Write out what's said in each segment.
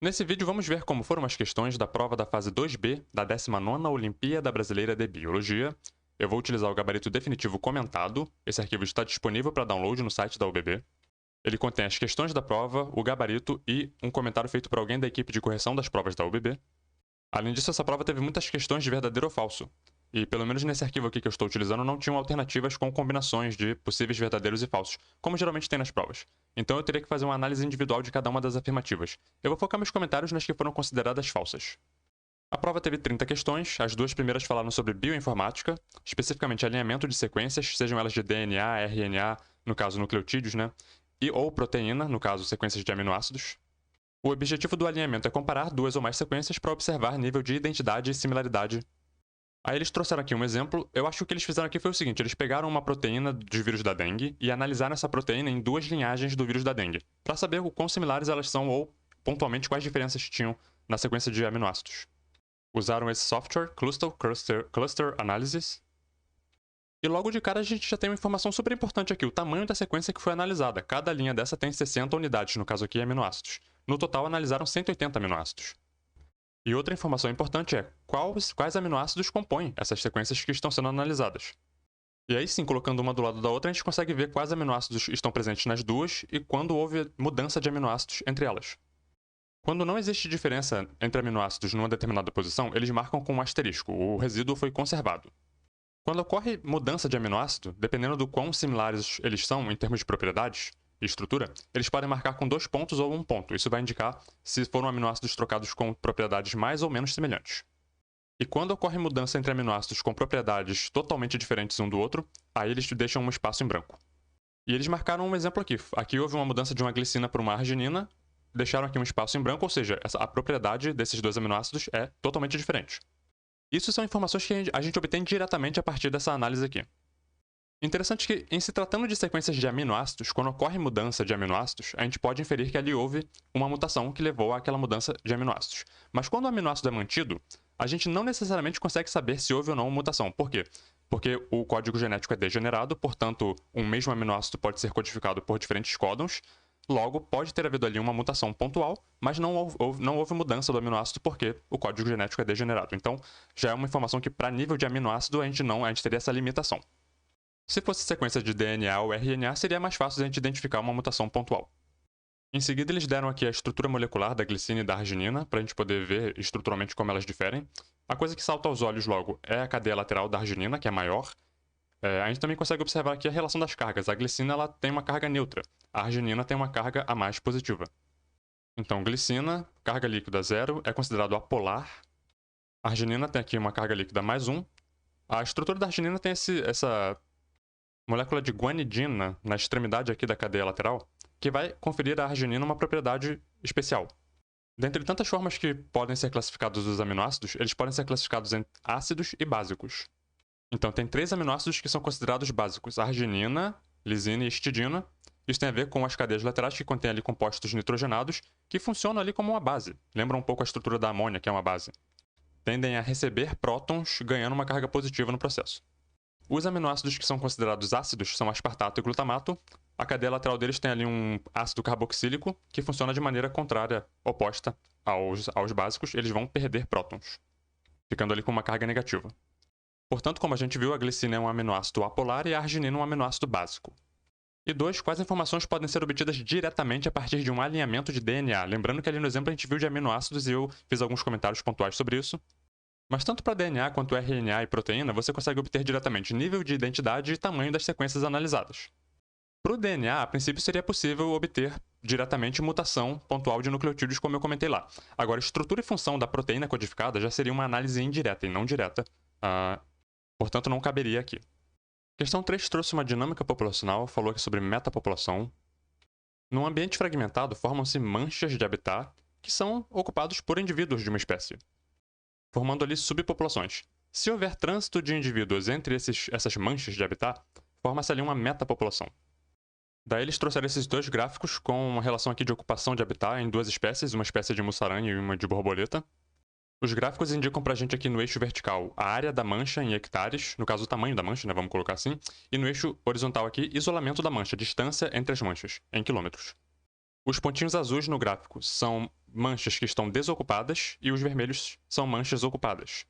Nesse vídeo vamos ver como foram as questões da prova da fase 2B da 19ª Olimpíada Brasileira de Biologia. Eu vou utilizar o gabarito definitivo comentado. Esse arquivo está disponível para download no site da UBB. Ele contém as questões da prova, o gabarito e um comentário feito por alguém da equipe de correção das provas da UBB. Além disso, essa prova teve muitas questões de verdadeiro ou falso. E pelo menos nesse arquivo aqui que eu estou utilizando não tinham alternativas com combinações de possíveis verdadeiros e falsos, como geralmente tem nas provas. Então eu teria que fazer uma análise individual de cada uma das afirmativas. Eu vou focar meus comentários nas que foram consideradas falsas. A prova teve 30 questões, as duas primeiras falaram sobre bioinformática, especificamente alinhamento de sequências, sejam elas de DNA, RNA, no caso nucleotídeos, e ou proteína, no caso sequências de aminoácidos. O objetivo do alinhamento é comparar duas ou mais sequências para observar nível de identidade e similaridade. Aí eles trouxeram aqui um exemplo. Eu acho que o que eles fizeram aqui foi o seguinte: eles pegaram uma proteína de vírus da dengue e analisaram essa proteína em duas linhagens do vírus da dengue, para saber o quão similares elas são ou, pontualmente, quais diferenças tinham na sequência de aminoácidos. Usaram esse software, Cluster Analysis. E logo de cara a gente já tem uma informação super importante aqui, o tamanho da sequência que foi analisada. Cada linha dessa tem 60 unidades, no caso aqui aminoácidos. No total analisaram 180 aminoácidos. E outra informação importante é quais aminoácidos compõem essas sequências que estão sendo analisadas. E aí sim, colocando uma do lado da outra, a gente consegue ver quais aminoácidos estão presentes nas duas e quando houve mudança de aminoácidos entre elas. Quando não existe diferença entre aminoácidos numa determinada posição, eles marcam com um asterisco, o resíduo foi conservado. Quando ocorre mudança de aminoácido, dependendo do quão similares eles são em termos de propriedades e estrutura, eles podem marcar com 2 pontos ou 1 ponto. Isso vai indicar se foram aminoácidos trocados com propriedades mais ou menos semelhantes. E quando ocorre mudança entre aminoácidos com propriedades totalmente diferentes um do outro, aí eles deixam um espaço em branco. E eles marcaram um exemplo aqui. Aqui houve uma mudança de uma glicina para uma arginina, deixaram aqui um espaço em branco, ou seja, a propriedade desses dois aminoácidos é totalmente diferente. Isso são informações que a gente obtém diretamente a partir dessa análise aqui. Interessante que, em se tratando de sequências de aminoácidos, quando ocorre mudança de aminoácidos, a gente pode inferir que ali houve uma mutação que levou àquela mudança de aminoácidos. Mas quando o aminoácido é mantido, a gente não necessariamente consegue saber se houve ou não uma mutação. Por quê? Porque o código genético é degenerado, portanto, um mesmo aminoácido pode ser codificado por diferentes códons. Logo, pode ter havido ali uma mutação pontual, mas não houve mudança do aminoácido porque o código genético é degenerado. Então, já é uma informação que, para nível de aminoácido, a gente teria essa limitação. Se fosse sequência de DNA ou RNA, seria mais fácil a gente identificar uma mutação pontual. Em seguida, eles deram aqui a estrutura molecular da glicina e da arginina, para a gente poder ver estruturalmente como elas diferem. A coisa que salta aos olhos logo é a cadeia lateral da arginina, que é maior. A gente também consegue observar aqui a relação das cargas. A glicina ela tem uma carga neutra, a arginina tem uma carga a mais positiva. Então, glicina, carga líquida 0, é considerado apolar. A arginina tem aqui uma carga líquida mais 1. A estrutura da arginina tem essa molécula de guanidina na extremidade aqui da cadeia lateral, que vai conferir à arginina uma propriedade especial. Dentre tantas formas que podem ser classificados os aminoácidos, eles podem ser classificados em ácidos e básicos. Então, tem 3 aminoácidos que são considerados básicos: arginina, lisina e histidina. Isso tem a ver com as cadeias laterais que contêm ali compostos nitrogenados, que funcionam ali como uma base. Lembra um pouco a estrutura da amônia, que é uma base. Tendem a receber prótons, ganhando uma carga positiva no processo. Os aminoácidos que são considerados ácidos são aspartato e glutamato. A cadeia lateral deles tem ali um ácido carboxílico, que funciona de maneira contrária, oposta aos básicos. Eles vão perder prótons, ficando ali com uma carga negativa. Portanto, como a gente viu, a glicina é um aminoácido apolar e a arginina um aminoácido básico. E 2, quais informações podem ser obtidas diretamente a partir de um alinhamento de DNA? Lembrando que ali no exemplo a gente viu de aminoácidos e eu fiz alguns comentários pontuais sobre isso. Mas tanto para DNA quanto RNA e proteína, você consegue obter diretamente nível de identidade e tamanho das sequências analisadas. Para o DNA, a princípio seria possível obter diretamente mutação pontual de nucleotídeos, como eu comentei lá. Agora, estrutura e função da proteína codificada já seria uma análise indireta e não direta. Portanto, não caberia aqui. Questão 3 trouxe uma dinâmica populacional, falou aqui sobre metapopulação. Num ambiente fragmentado, formam-se manchas de habitat que são ocupados por indivíduos de uma espécie, formando ali subpopulações. Se houver trânsito de indivíduos entre essas manchas de habitat, forma-se ali uma metapopulação. Daí eles trouxeram esses 2 gráficos com uma relação aqui de ocupação de habitat em 2 espécies, uma espécie de mussaranha e uma de borboleta. Os gráficos indicam pra gente aqui no eixo vertical a área da mancha em hectares, no caso o tamanho da mancha, vamos colocar assim, e no eixo horizontal aqui, isolamento da mancha, distância entre as manchas, em quilômetros. Os pontinhos azuis no gráfico são manchas que estão desocupadas e os vermelhos são manchas ocupadas.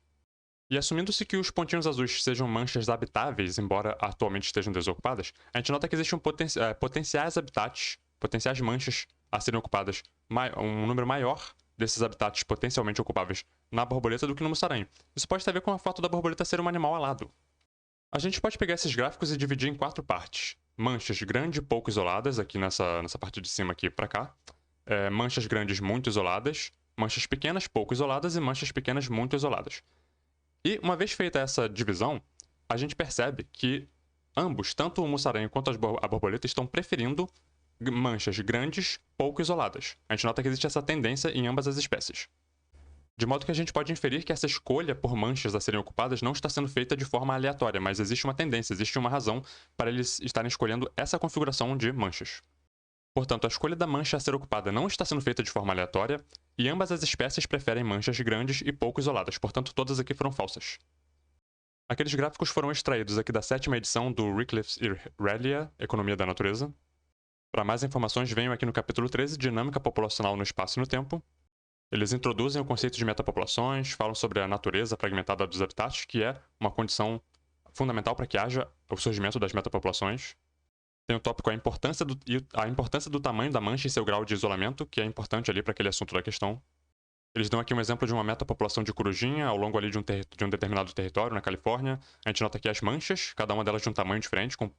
E assumindo-se que os pontinhos azuis sejam manchas habitáveis, embora atualmente estejam desocupadas, a gente nota que existem potenciais habitats, potenciais manchas a serem ocupadas, um número maior desses habitats potencialmente ocupáveis na borboleta do que no mussaranho. Isso pode ter a ver com o fato da borboleta ser um animal alado. A gente pode pegar esses gráficos e dividir em 4 partes. Manchas grandes e pouco isoladas, aqui nessa parte de cima aqui para cá. Manchas grandes muito isoladas, manchas pequenas pouco isoladas e manchas pequenas muito isoladas. E uma vez feita essa divisão, a gente percebe que ambos, tanto o mussaranho quanto a borboleta, estão preferindo manchas grandes pouco isoladas. A gente nota que existe essa tendência em ambas as espécies. De modo que a gente pode inferir que essa escolha por manchas a serem ocupadas não está sendo feita de forma aleatória, mas existe uma tendência, existe uma razão para eles estarem escolhendo essa configuração de manchas. Portanto, a escolha da mancha a ser ocupada não está sendo feita de forma aleatória, e ambas as espécies preferem manchas grandes e pouco isoladas, portanto todas aqui foram falsas. Aqueles gráficos foram extraídos aqui da 7ª edição do Wycliffe e Rallier, Economia da Natureza. Para mais informações, venham aqui no capítulo 13, Dinâmica Populacional no Espaço e no Tempo. Eles introduzem o conceito de metapopulações, falam sobre a natureza fragmentada dos habitats, que é uma condição fundamental para que haja o surgimento das metapopulações. Tem o tópico a importância do tamanho da mancha e seu grau de isolamento, que é importante ali para aquele assunto da questão. Eles dão aqui um exemplo de uma metapopulação de corujinha ao longo ali de um determinado território, na Califórnia. A gente nota aqui as manchas, cada uma delas de um tamanho diferente, com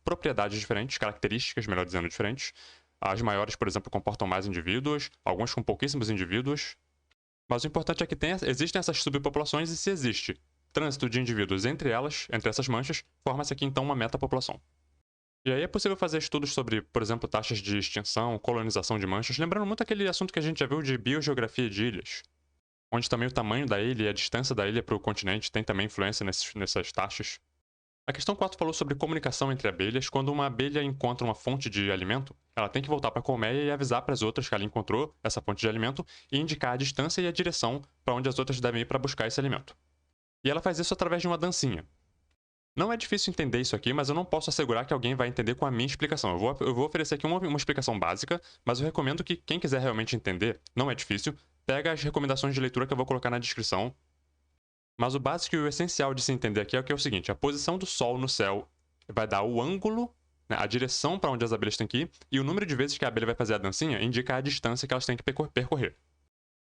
propriedades diferentes, características, melhor dizendo, diferentes. As maiores, por exemplo, comportam mais indivíduos, algumas com pouquíssimos indivíduos. Mas o importante é que existem essas subpopulações e se existe trânsito de indivíduos entre elas, entre essas manchas, forma-se aqui então uma metapopulação. E aí é possível fazer estudos sobre, por exemplo, taxas de extinção, colonização de manchas, lembrando muito aquele assunto que a gente já viu de biogeografia de ilhas, onde também o tamanho da ilha e a distância da ilha para o continente tem também influência nessas taxas. A questão 4 falou sobre comunicação entre abelhas. Quando uma abelha encontra uma fonte de alimento, ela tem que voltar para a colmeia e avisar para as outras que ela encontrou essa fonte de alimento e indicar a distância e a direção para onde as outras devem ir para buscar esse alimento. E ela faz isso através de uma dancinha. Não é difícil entender isso aqui, mas eu não posso assegurar que alguém vai entender com a minha explicação. Eu vou oferecer aqui uma explicação básica, mas eu recomendo que quem quiser realmente entender, não é difícil, pega as recomendações de leitura que eu vou colocar na descrição. Mas o básico e o essencial de se entender aqui é o seguinte: a posição do Sol no céu vai dar o ângulo, né, a direção para onde as abelhas têm que ir, e o número de vezes que a abelha vai fazer a dancinha indica a distância que elas têm que percorrer.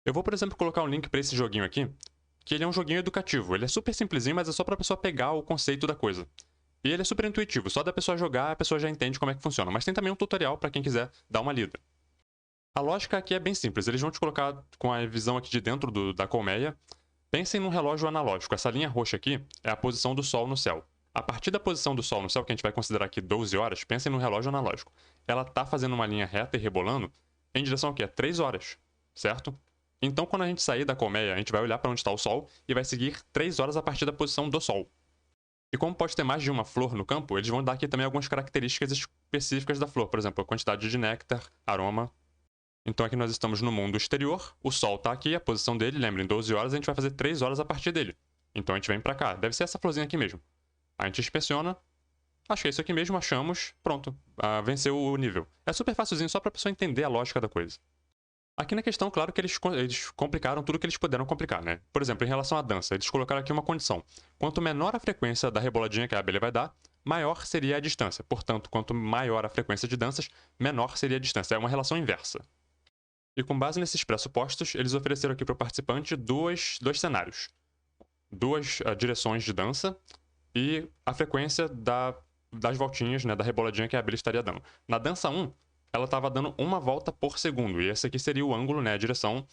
Eu vou, por exemplo, colocar um link para esse joguinho aqui, que ele é um joguinho educativo. Ele é super simplesinho, mas é só para a pessoa pegar o conceito da coisa. E ele é super intuitivo, só da pessoa jogar, a pessoa já entende como é que funciona. Mas tem também um tutorial para quem quiser dar uma lida. A lógica aqui é bem simples, eles vão te colocar com a visão aqui de dentro da colmeia. Pensem num relógio analógico. Essa linha roxa aqui é a posição do Sol no céu. A partir da posição do Sol no céu, que a gente vai considerar aqui 12 horas, pensem num relógio analógico. Ela está fazendo uma linha reta e rebolando em direção ao quê? 3 horas, certo? Então, quando a gente sair da colmeia, a gente vai olhar para onde está o Sol e vai seguir 3 horas a partir da posição do Sol. E como pode ter mais de uma flor no campo, eles vão dar aqui também algumas características específicas da flor. Por exemplo, a quantidade de néctar, aroma. Então aqui nós estamos no mundo exterior, o Sol está aqui, a posição dele, lembrem, 12 horas, a gente vai fazer 3 horas a partir dele. Então a gente vem para cá, deve ser essa florzinha aqui mesmo. A gente inspeciona, acho que é isso aqui mesmo, achamos, pronto, venceu o nível. É super facilzinho, só para a pessoa entender a lógica da coisa. Aqui na questão, claro que eles complicaram tudo que eles puderam complicar, né? Por exemplo, em relação à dança, eles colocaram aqui uma condição. Quanto menor a frequência da reboladinha que a abelha vai dar, maior seria a distância. Portanto, quanto maior a frequência de danças, menor seria a distância. É uma relação inversa. E com base nesses pressupostos, eles ofereceram aqui para o participante dois cenários. 2 direções de dança e a frequência das voltinhas, né, da reboladinha que a abelha estaria dando. Na dança 1, ela estava dando 1 volta por segundo, e esse aqui seria o ângulo, né, a direção.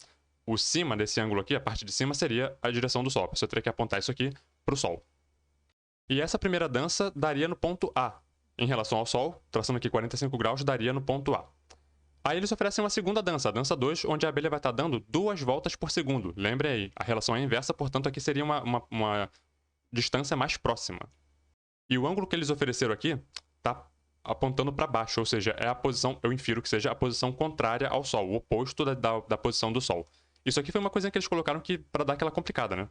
O cima desse ângulo aqui, a parte de cima, seria a direção do Sol. A pessoa teria que apontar isso aqui para o Sol. E essa primeira dança daria no ponto A. Em relação ao Sol, traçando aqui 45 graus, daria no ponto A. Aí eles oferecem uma segunda dança, a dança 2, onde a abelha vai estar dando 2 voltas por segundo. Lembre aí, a relação é inversa, portanto aqui seria uma distância mais próxima. E o ângulo que eles ofereceram aqui está apontando para baixo, ou seja, é a posição, eu infiro que seja a posição contrária ao Sol, o oposto da posição do Sol. Isso aqui foi uma coisa que eles colocaram para dar aquela complicada, né?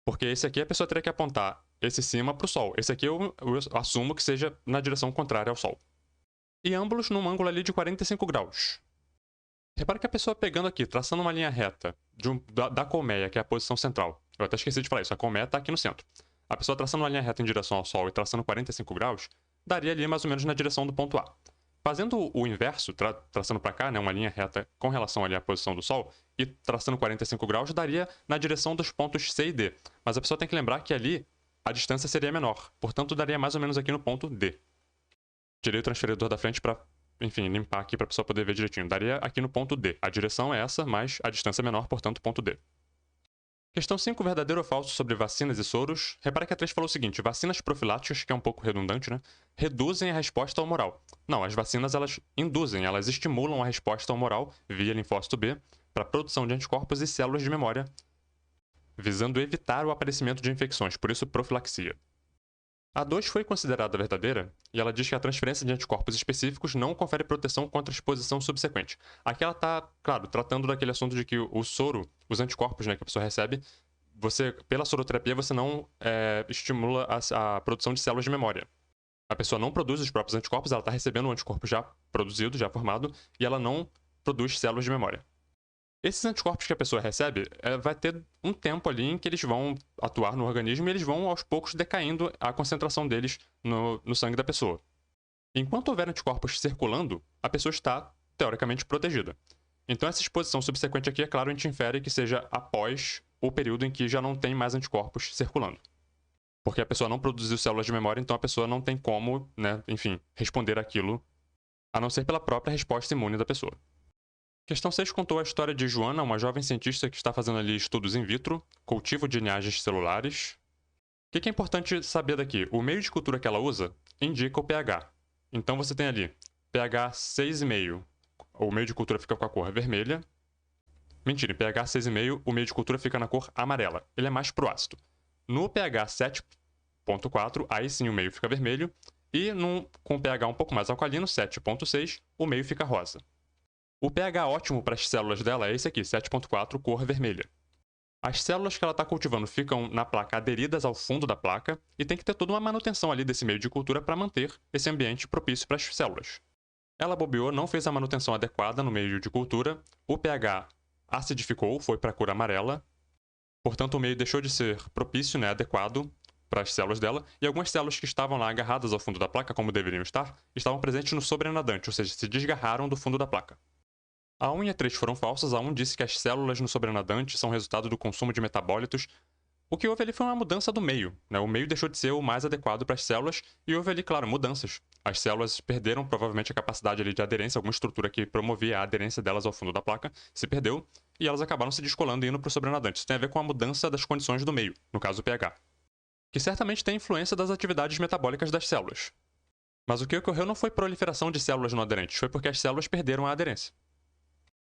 Porque esse aqui a pessoa teria que apontar esse cima para o Sol. Esse aqui eu assumo que seja na direção contrária ao Sol. E ambos num ângulo ali de 45 graus. Repara que a pessoa pegando aqui, traçando uma linha reta da colmeia, que é a posição central. Eu até esqueci de falar isso, a colmeia está aqui no centro. A pessoa traçando uma linha reta em direção ao Sol e traçando 45 graus, daria ali mais ou menos na direção do ponto A. Fazendo o inverso, traçando para cá, né, uma linha reta com relação ali à posição do Sol, e traçando 45 graus, daria na direção dos pontos C e D. Mas a pessoa tem que lembrar que ali a distância seria menor, portanto daria mais ou menos aqui no ponto D. Tirei o transferidor da frente para, enfim, limpar aqui para a pessoa poder ver direitinho. Daria aqui no ponto D. A direção é essa, mas a distância é menor, portanto, ponto D. Questão 5, verdadeiro ou falso sobre vacinas e soros. Repara que a 3 falou o seguinte: vacinas profiláticas, que é um pouco redundante, né? Reduzem a resposta humoral. Não, as vacinas elas induzem, elas estimulam a resposta humoral via linfócito B para a produção de anticorpos e células de memória, visando evitar o aparecimento de infecções, por isso profilaxia. A 2 foi considerada verdadeira e ela diz que a transferência de anticorpos específicos não confere proteção contra a exposição subsequente. Aqui ela está, claro, tratando daquele assunto de que o soro, os anticorpos, né, que a pessoa recebe, pela soroterapia você não estimula a produção de células de memória. A pessoa não produz os próprios anticorpos, ela está recebendo um anticorpo já produzido, já formado, e ela não produz células de memória. Esses anticorpos que a pessoa recebe, vai ter um tempo ali em que eles vão atuar no organismo e eles vão, aos poucos, decaindo a concentração deles no sangue da pessoa. Enquanto houver anticorpos circulando, a pessoa está, teoricamente, protegida. Então, essa exposição subsequente aqui, é claro, a gente infere que seja após o período em que já não tem mais anticorpos circulando. Porque a pessoa não produziu células de memória, então a pessoa não tem como, né, enfim, responder aquilo, a não ser pela própria resposta imune da pessoa. Questão 6 contou a história de Joana, uma jovem cientista que está fazendo ali estudos in vitro, cultivo de linhagens celulares. O que é importante saber daqui? O meio de cultura que ela usa indica o pH. Então você tem ali pH 6,5, o meio de cultura fica com a cor vermelha. Mentira, em pH 6,5 o meio de cultura fica na cor amarela. Ele é mais pro ácido. No pH 7,4, aí sim o meio fica vermelho. E com pH um pouco mais alcalino, 7,6, o meio fica rosa. O pH ótimo para as células dela é esse aqui, 7,4, cor vermelha. As células que ela está cultivando ficam na placa aderidas ao fundo da placa e tem que ter toda uma manutenção ali desse meio de cultura para manter esse ambiente propício para as células. Ela bobeou, não fez a manutenção adequada no meio de cultura, o pH acidificou, foi para a cor amarela, portanto o meio deixou de ser propício, né, adequado para as células dela, e algumas células que estavam lá agarradas ao fundo da placa, como deveriam estar, estavam presentes no sobrenadante, ou seja, se desgarraram do fundo da placa. A 1 e a 3 foram falsas. A 1 disse que as células no sobrenadante são resultado do consumo de metabólitos. O que houve ali foi uma mudança do meio, né? O meio deixou de ser o mais adequado para as células e houve ali, claro, mudanças. As células perderam provavelmente a capacidade ali de aderência, alguma estrutura que promovia a aderência delas ao fundo da placa se perdeu e elas acabaram se descolando e indo para o sobrenadante. Isso tem a ver com a mudança das condições do meio, no caso o pH, que certamente tem influência das atividades metabólicas das células. Mas o que ocorreu não foi proliferação de células não aderentes, foi porque as células perderam a aderência.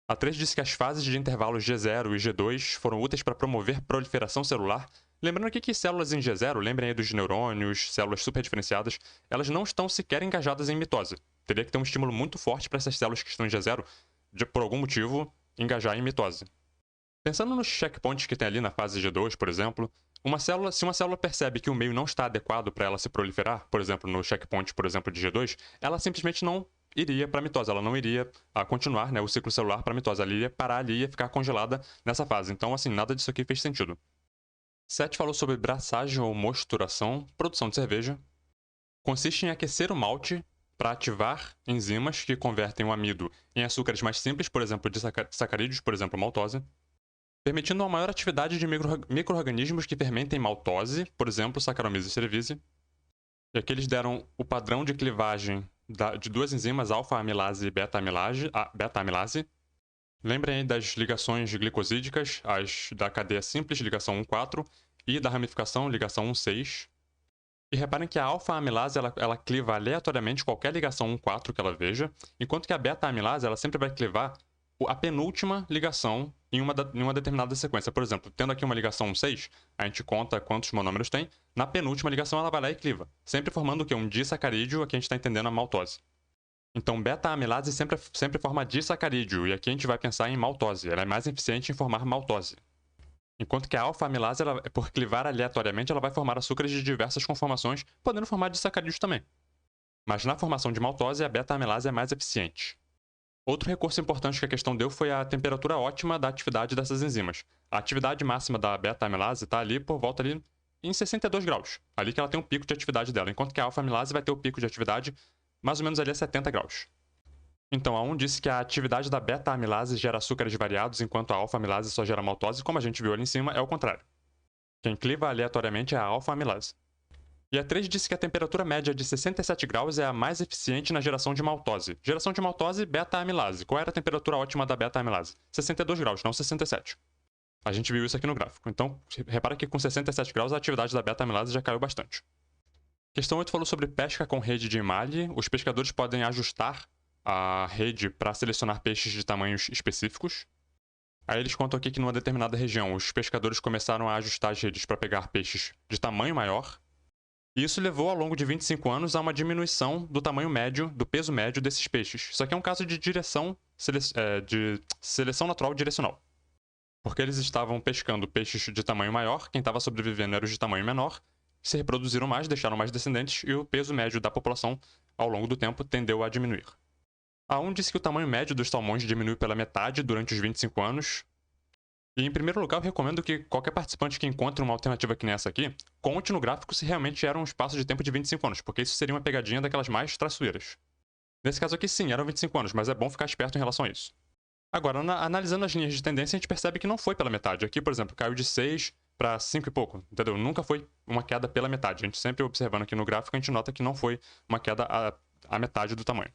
A 3 disse que as fases de intervalos G0 e G2 foram úteis para promover proliferação celular. Lembrando aqui que células em G0, lembrem aí dos neurônios, células superdiferenciadas, elas não estão sequer engajadas em mitose. Teria que ter um estímulo muito forte para essas células que estão em G0, por algum motivo, engajar em mitose. Pensando nos checkpoints que tem ali na fase G2, por exemplo, se uma célula percebe que o meio não está adequado para ela se proliferar, por exemplo, no checkpoint, por exemplo, de G2, ela simplesmente não iria para a mitose, ela não iria continuar, né, o ciclo celular para a mitose, ela iria parar ali e ia ficar congelada nessa fase. Então, assim, nada disso aqui fez sentido. 7 falou sobre braçagem ou mosturação, produção de cerveja. Consiste em aquecer o malte para ativar enzimas que convertem o amido em açúcares mais simples, por exemplo, de sacarídeos, por exemplo, maltose, permitindo uma maior atividade de micro-organismos que fermentem maltose, por exemplo, Saccharomyces cerevisiae. E aqui eles deram o padrão de clivagem de duas enzimas, alfa-amilase e beta-amilase. Lembrem aí das ligações glicosídicas, as da cadeia simples, ligação 1,4, e da ramificação, ligação 1,6. E reparem que a alfa-amilase ela cliva aleatoriamente qualquer ligação 1,4 que ela veja, enquanto que a beta-amilase ela sempre vai clivar a penúltima ligação em uma determinada sequência. Por exemplo, tendo aqui uma ligação 1,6, a gente conta quantos monômeros tem, na penúltima ligação ela vai lá e cliva, sempre formando o quê? Um disacarídeo, aqui a gente está entendendo a maltose. Então, beta-amilase sempre forma disacarídeo, e aqui a gente vai pensar em maltose, ela é mais eficiente em formar maltose. Enquanto que a alfa-amilase, por clivar aleatoriamente, ela vai formar açúcares de diversas conformações, podendo formar disacarídeos também. Mas na formação de maltose, a beta-amilase é mais eficiente. Outro recurso importante que a questão deu foi a temperatura ótima da atividade dessas enzimas. A atividade máxima da beta-amilase está ali por volta ali em 62 graus. Ali que ela tem um pico de atividade dela, enquanto que a alfa-amilase vai ter o pico de atividade mais ou menos ali a 70 graus. Então, a 1 disse que a atividade da beta-amilase gera açúcares variados, enquanto a alfa-amilase só gera maltose, como a gente viu ali em cima, é o contrário. Quem cliva aleatoriamente é a alfa-amilase. E a 3 disse que a temperatura média de 67 graus é a mais eficiente na geração de maltose. Geração de maltose, beta-amilase. Qual era a temperatura ótima da beta-amilase? 62 graus, não 67. A gente viu isso aqui no gráfico. Então, repara que com 67 graus a atividade da beta-amilase já caiu bastante. Questão 8 falou sobre pesca com rede de emalhe. Os pescadores podem ajustar a rede para selecionar peixes de tamanhos específicos. Aí eles contam aqui que numa determinada região os pescadores começaram a ajustar as redes para pegar peixes de tamanho maior. E isso levou ao longo de 25 anos a uma diminuição do tamanho médio, do peso médio desses peixes. Isso aqui é um caso de de seleção natural direcional. Porque eles estavam pescando peixes de tamanho maior, quem estava sobrevivendo era os de tamanho menor, se reproduziram mais, deixaram mais descendentes e o peso médio da população ao longo do tempo tendeu a diminuir. A 1 disse que o tamanho médio dos salmões diminui pela metade durante os 25 anos. E, em primeiro lugar, eu recomendo que qualquer participante que encontre uma alternativa que nessa aqui, conte no gráfico se realmente era um espaço de tempo de 25 anos, porque isso seria uma pegadinha daquelas mais traiçoeiras. Nesse caso aqui, sim, eram 25 anos, mas é bom ficar esperto em relação a isso. Agora, analisando as linhas de tendência, a gente percebe que não foi pela metade. Aqui, por exemplo, caiu de 6 para 5 e pouco, entendeu? Nunca foi uma queda pela metade. A gente sempre observando aqui no gráfico, a gente nota que não foi uma queda à metade do tamanho.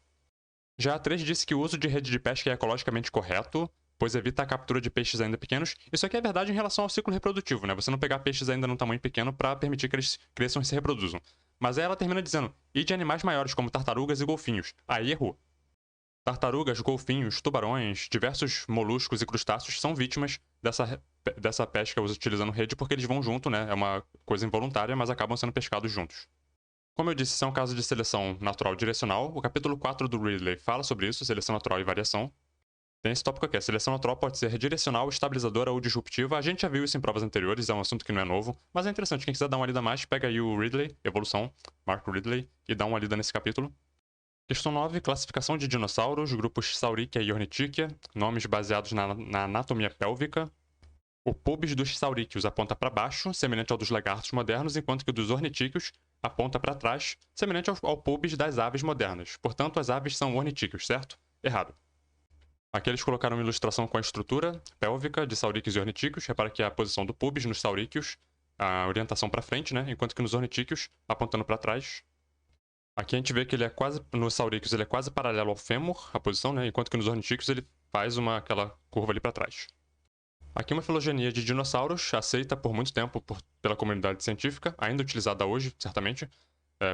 Já a 3 disse que o uso de rede de pesca é ecologicamente correto, pois evita a captura de peixes ainda pequenos. Isso aqui é verdade em relação ao ciclo reprodutivo, né? Você não pegar peixes ainda num tamanho pequeno para permitir que eles cresçam e se reproduzam. Mas aí ela termina dizendo, e de animais maiores, como tartarugas e golfinhos. Aí errou. Tartarugas, golfinhos, tubarões, diversos moluscos e crustáceos são vítimas dessa pesca utilizando rede porque eles vão junto, né? É uma coisa involuntária, mas acabam sendo pescados juntos. Como eu disse, isso é um caso de seleção natural direcional. O capítulo 4 do Ridley fala sobre isso, seleção natural e variação. Tem esse tópico aqui, a seleção natural pode ser direcional, estabilizadora ou disruptiva. A gente já viu isso em provas anteriores, é um assunto que não é novo, mas é interessante. Quem quiser dar uma lida mais, pega aí o Ridley, Evolução, Mark Ridley, e dá uma lida nesse capítulo. Questão 9, classificação de dinossauros, grupos Saurischia e Ornithichia, nomes baseados na anatomia pélvica. O pubis dos sauríqueos aponta para baixo, semelhante ao dos lagartos modernos, enquanto que o dos ornitíquios aponta para trás, semelhante ao pubis das aves modernas. Portanto, as aves são ornitíquios, certo? Errado. Aqui eles colocaram uma ilustração com a estrutura pélvica de sauríqueos e ornitíquios. Repara que a posição do pubis nos sauríqueos, a orientação para frente, né? Enquanto que nos ornitíquios, apontando para trás. Aqui a gente vê que ele é quase, nos sauríqueos ele é quase paralelo ao fêmur, a posição, né? Enquanto que nos ornitíquios ele faz aquela curva ali para trás. Aqui uma filogenia de dinossauros, aceita por muito tempo pela comunidade científica, ainda utilizada hoje, certamente,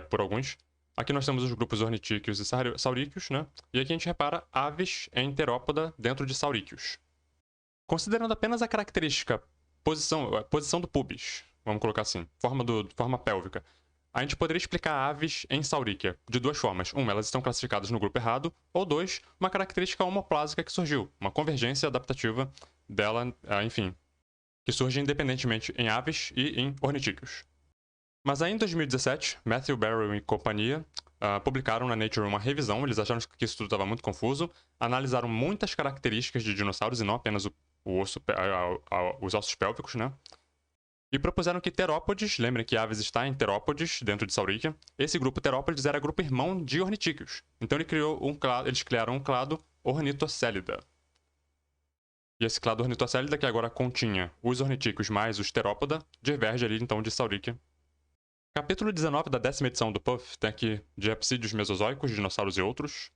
por alguns. Aqui nós temos os grupos ornitíquios e sauríqueos, né? E aqui a gente repara aves em terópoda dentro de sauríqueos. Considerando apenas a característica posição do pubis, vamos colocar assim, forma pélvica, a gente poderia explicar aves em sauríquia de duas formas. Uma, elas estão classificadas no grupo errado, ou dois, uma característica homoplásica que surgiu, uma convergência adaptativa dela, enfim, que surge independentemente em aves e em ornitíquios. Mas aí em 2017, Matthew Barrow e companhia publicaram na Nature uma revisão, eles acharam que isso tudo estava muito confuso, analisaram muitas características de dinossauros e não apenas os ossos pélvicos, né? E propuseram que terópodes, lembrem que aves está em terópodes, dentro de Saurischia, esse grupo terópodes era grupo irmão de ornitíquios. Então eles criaram um clado Ornithocélida. E esse clado Ornithocélida, que agora continha os ornitíquios mais os terópoda, diverge ali então de Saurischia. Capítulo 19 da 10ª edição do Puff tem aqui de apsídeos mesozoicos, dinossauros e outros.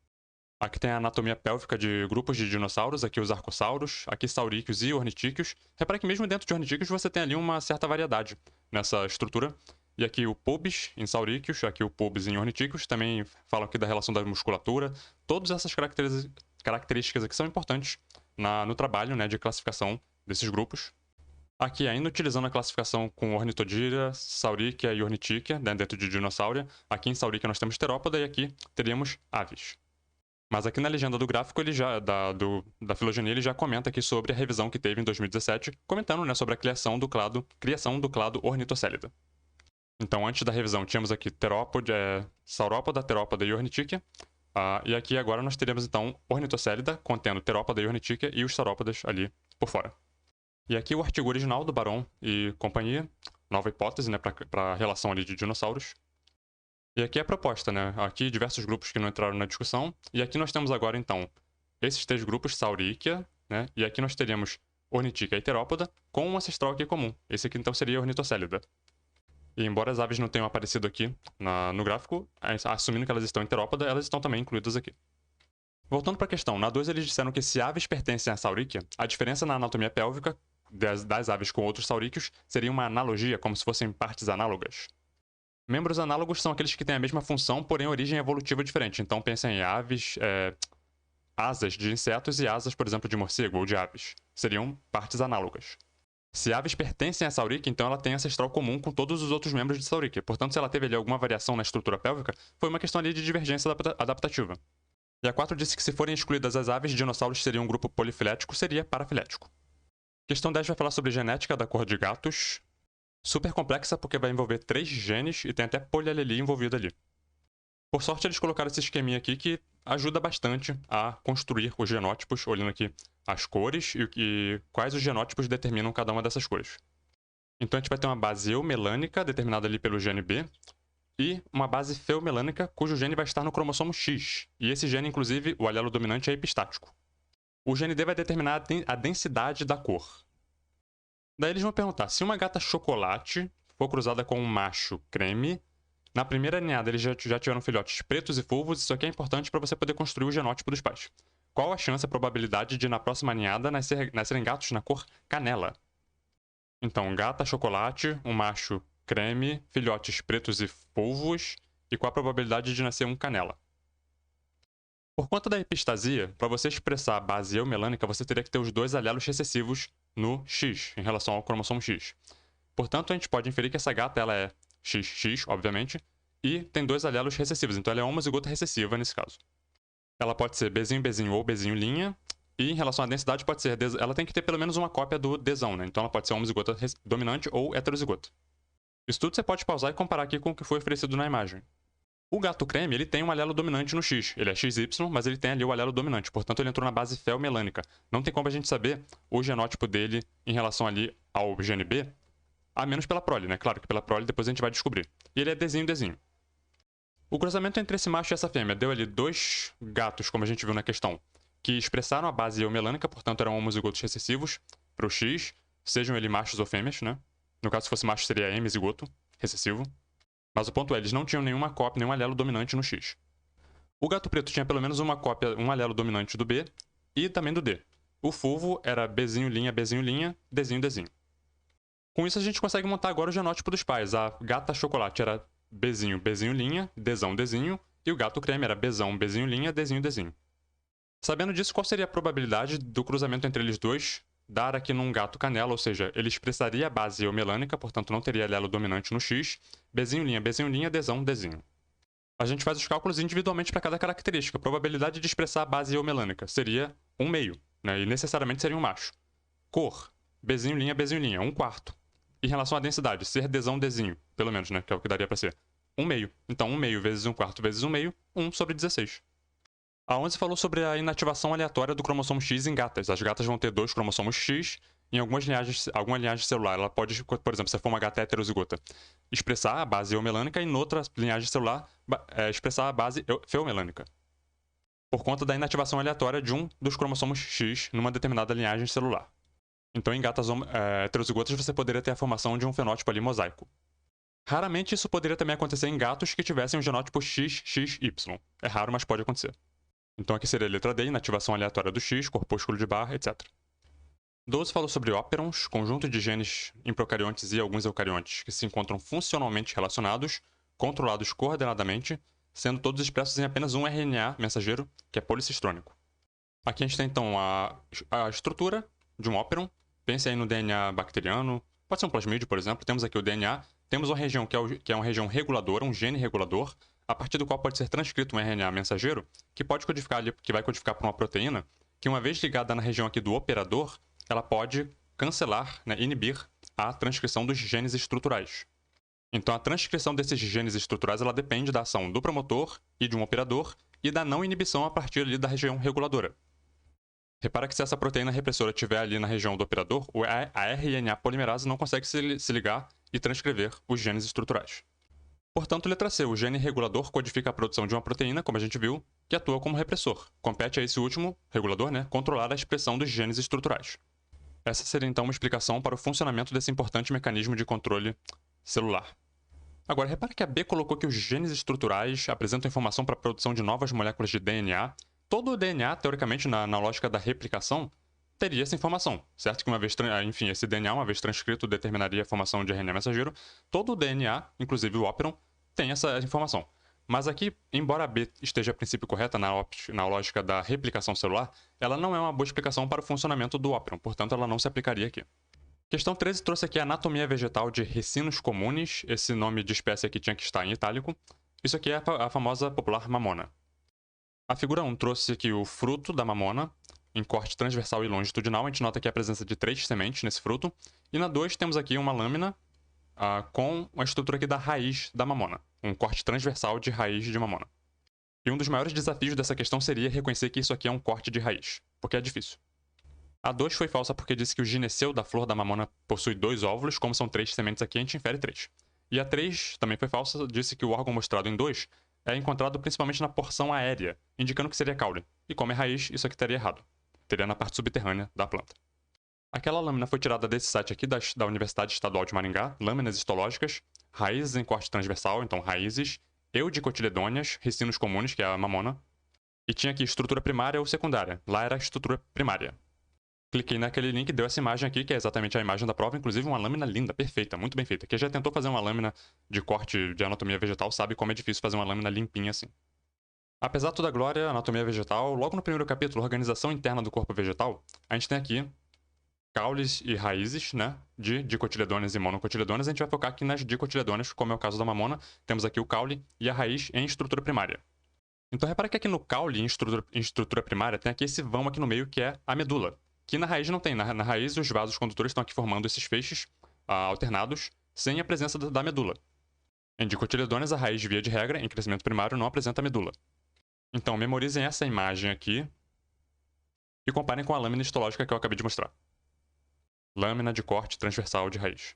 Aqui tem a anatomia pélvica de grupos de dinossauros, aqui os arcossauros, aqui sauríqueos e ornitíquios. Repara que mesmo dentro de ornitíquios você tem ali uma certa variedade nessa estrutura. E aqui o pubis em sauríqueos, aqui o pubis em ornitíquios, também falam aqui da relação da musculatura. Todas essas características aqui são importantes no trabalho, né, de classificação desses grupos. Aqui, ainda utilizando a classificação com ornitodira, sauríquia e ornitíquia, né, dentro de dinossauria. Aqui em sauríquia nós temos terópoda e aqui teríamos aves. Mas aqui na legenda do gráfico, da filogenia, ele já comenta aqui sobre a revisão que teve em 2017, comentando, né, sobre a criação do clado Ornithocélida. Então, antes da revisão, tínhamos aqui saurópoda, terópoda e ornitíquia. E aqui agora nós teremos então ornitocélida contendo terópoda e ornitíquia e os saurópodas ali por fora. E aqui o artigo original do Baron e companhia, nova hipótese, né, para a relação ali de dinossauros. E aqui é a proposta, né? Aqui diversos grupos que não entraram na discussão. E aqui nós temos agora, então, esses 3 grupos, Sauríquia, né? E aqui nós teríamos Ornitíquia e Terópoda, com um ancestral aqui comum. Esse aqui, então, seria Ornitocélida. E embora as aves não tenham aparecido aqui no gráfico, assumindo que elas estão em Terópoda, elas estão também incluídas aqui. Voltando para a questão, na 2 eles disseram que se aves pertencem à Sauríquia, a diferença na anatomia pélvica das aves com outros sauríqueos seria uma analogia, como se fossem partes análogas. Membros análogos são aqueles que têm a mesma função, porém origem evolutiva diferente. Então pensem em aves, asas de insetos e asas, por exemplo, de morcego ou de aves. Seriam partes análogas. Se aves pertencem à Sauríquia, então ela tem ancestral comum com todos os outros membros de Sauríquia. Portanto, se ela teve ali alguma variação na estrutura pélvica, foi uma questão ali de divergência adaptativa. E a 4 disse que se forem excluídas as aves, dinossauros seriam um grupo polifilético, seria parafilético. Questão 10 vai falar sobre genética da cor de gatos. Super complexa porque vai envolver 3 genes e tem até polialelia envolvida ali. Por sorte, eles colocaram esse esqueminha aqui que ajuda bastante a construir os genótipos, olhando aqui as cores e quais os genótipos determinam cada uma dessas cores. Então a gente vai ter uma base eumelânica, determinada ali pelo gene B, e uma base feomelânica, cujo gene vai estar no cromossomo X. E esse gene, inclusive, o alelo dominante é epistático. O gene D vai determinar a densidade da cor. Daí eles vão perguntar, se uma gata chocolate for cruzada com um macho creme, na primeira ninhada eles já tiveram filhotes pretos e fulvos, isso aqui é importante para você poder construir o genótipo dos pais. Qual a chance, a probabilidade de na próxima ninhada nascerem gatos na cor canela? Então, gata chocolate, um macho creme, filhotes pretos e fulvos, e qual a probabilidade de nascer um canela? Por conta da epistasia, para você expressar a base eumelânica, você teria que ter os 2 alelos recessivos no X, em relação ao cromossomo X. Portanto, a gente pode inferir que essa gata ela é XX, obviamente, e tem 2 alelos recessivos, então ela é homozigota recessiva nesse caso. Ela pode ser Bzinho, Bzinho ou Bzinho linha, e em relação à densidade pode ser, ela tem que ter pelo menos uma cópia do Dzão, né? Então ela pode ser homozigota dominante ou heterozigota. Isso tudo você pode pausar e comparar aqui com o que foi oferecido na imagem. O gato creme, ele tem um alelo dominante no X. Ele é XY, mas ele tem ali o alelo dominante. Portanto, ele entrou na base feomelânica. Não tem como a gente saber o genótipo dele em relação ali ao gene B, a menos pela prole, né? Claro que pela prole depois a gente vai descobrir. E ele é Dzinho. O cruzamento entre esse macho e essa fêmea deu ali 2 gatos, como a gente viu na questão, que expressaram a base eumelânica, portanto eram homozigotos recessivos para o X, sejam eles machos ou fêmeas, né? No caso, se fosse macho, seria hemizigoto recessivo. Mas o ponto é, eles não tinham nenhuma cópia, nenhum alelo dominante no X. O gato preto tinha pelo menos uma cópia, um alelo dominante do B e também do D. O fulvo era Bzinho linha, Dzinho. Com isso a gente consegue montar agora o genótipo dos pais. A gata chocolate era Bzinho linha, Dzinho, e o gato creme era Bzão, Bzinho linha, Dzinho. Sabendo disso, qual seria a probabilidade do cruzamento entre eles dois dar aqui num gato canela, ou seja, ele expressaria a base eumelânica, portanto não teria alelo dominante no X, Bzinho linha, Dzinho. A gente faz os cálculos individualmente para cada característica. A probabilidade de expressar a base eumelânica seria 1/2, né? E necessariamente seria um macho. Cor, Bzinho linha, 1/4. Em relação à densidade, ser Dzinho, pelo menos, né? Que é o que daria para ser 1/2. Então 1/2 vezes 1/4 vezes 1/2, 1/16. A 11 falou sobre a inativação aleatória do cromossomo X em gatas. As gatas vão ter 2 cromossomos X. Em alguma linhagem celular, ela pode, por exemplo, se for uma gata heterozigota, expressar a base eumelânica e em outra linhagem celular expressar a base feomelânica. Por conta da inativação aleatória de um dos cromossomos X numa determinada linhagem celular. Então, em gatas heterozigotas, você poderia ter a formação de um fenótipo ali mosaico. Raramente isso poderia também acontecer em gatos que tivessem um genótipo XXY. É raro, mas pode acontecer. Então aqui seria a letra D, inativação aleatória do X, corpúsculo de Barr, etc. 12 falou sobre óperons, conjunto de genes em procariontes e alguns eucariontes que se encontram funcionalmente relacionados, controlados coordenadamente, sendo todos expressos em apenas um RNA mensageiro, que é policistrônico. Aqui a gente tem então a estrutura de um óperon. Pense aí no DNA bacteriano, pode ser um plasmídio, por exemplo. Temos aqui o DNA, temos uma região que é uma região reguladora, um gene regulador, a partir do qual pode ser transcrito um RNA mensageiro, que vai codificar para uma proteína, que uma vez ligada na região aqui do operador, ela pode cancelar, né, inibir a transcrição dos genes estruturais. Então a transcrição desses genes estruturais ela depende da ação do promotor e de um operador, e da não inibição a partir ali da região reguladora. Repara que se essa proteína repressora estiver ali na região do operador, a RNA polimerase não consegue se ligar e transcrever os genes estruturais. Portanto, letra C, o gene regulador codifica a produção de uma proteína, como a gente viu, que atua como repressor. Compete a esse último, regulador, controlar a expressão dos genes estruturais. Essa seria então uma explicação para o funcionamento desse importante mecanismo de controle celular. Agora, repara que a B colocou que os genes estruturais apresentam informação para a produção de novas moléculas de DNA. Todo o DNA, teoricamente, na lógica da replicação, teria essa informação, certo? Que uma vez, enfim, esse DNA, uma vez transcrito, determinaria a formação de RNA mensageiro. Todo o DNA, inclusive o óperon, tem essa informação. Mas aqui, embora a B esteja a princípio correta na lógica da replicação celular, ela não é uma boa explicação para o funcionamento do óperon, portanto ela não se aplicaria aqui. Questão 13 trouxe aqui a anatomia vegetal de Ricinus comunis, esse nome de espécie aqui tinha que estar em itálico. Isso aqui é a famosa popular mamona. A figura 1 trouxe aqui o fruto da mamona, em corte transversal e longitudinal. A gente nota aqui a presença de 3 sementes nesse fruto. E na 2 temos aqui uma lâmina com a estrutura aqui da raiz da mamona, um corte transversal de raiz de mamona. E um dos maiores desafios dessa questão seria reconhecer que isso aqui é um corte de raiz, porque é difícil. A 2 foi falsa porque disse que o gineceu da flor da mamona possui 2 óvulos, como são 3 sementes aqui, a gente infere 3. E a 3 também foi falsa, disse que o órgão mostrado em 2 é encontrado principalmente na porção aérea, indicando que seria caule. E como é raiz, isso aqui estaria errado. Teria na parte subterrânea da planta. Aquela lâmina foi tirada desse site aqui da Universidade Estadual de Maringá, lâminas histológicas, raízes em corte transversal, então raízes, eudicotiledôneas, ricinus comunis, que é a mamona, e tinha aqui estrutura primária ou secundária. Lá era a estrutura primária. Cliquei naquele link e deu essa imagem aqui, que é exatamente a imagem da prova, inclusive uma lâmina linda, perfeita, muito bem feita. Quem já tentou fazer uma lâmina de corte de anatomia vegetal sabe como é difícil fazer uma lâmina limpinha assim. Apesar de toda a glória, anatomia vegetal, logo no primeiro capítulo, organização interna do corpo vegetal, a gente tem aqui caules e raízes, de dicotiledôneas e monocotiledôneas. A gente vai focar aqui nas dicotiledôneas, como é o caso da mamona. Temos aqui o caule e a raiz em estrutura primária. Então repara que aqui no caule, em estrutura primária, tem aqui esse vão aqui no meio, que é a medula. Que na raiz não tem. Na raiz, os vasos condutores estão aqui formando esses feixes alternados, sem a presença da medula. Em dicotiledôneas, a raiz, via de regra, em crescimento primário, não apresenta medula. Então, memorizem essa imagem aqui e comparem com a lâmina histológica que eu acabei de mostrar. Lâmina de corte transversal de raiz.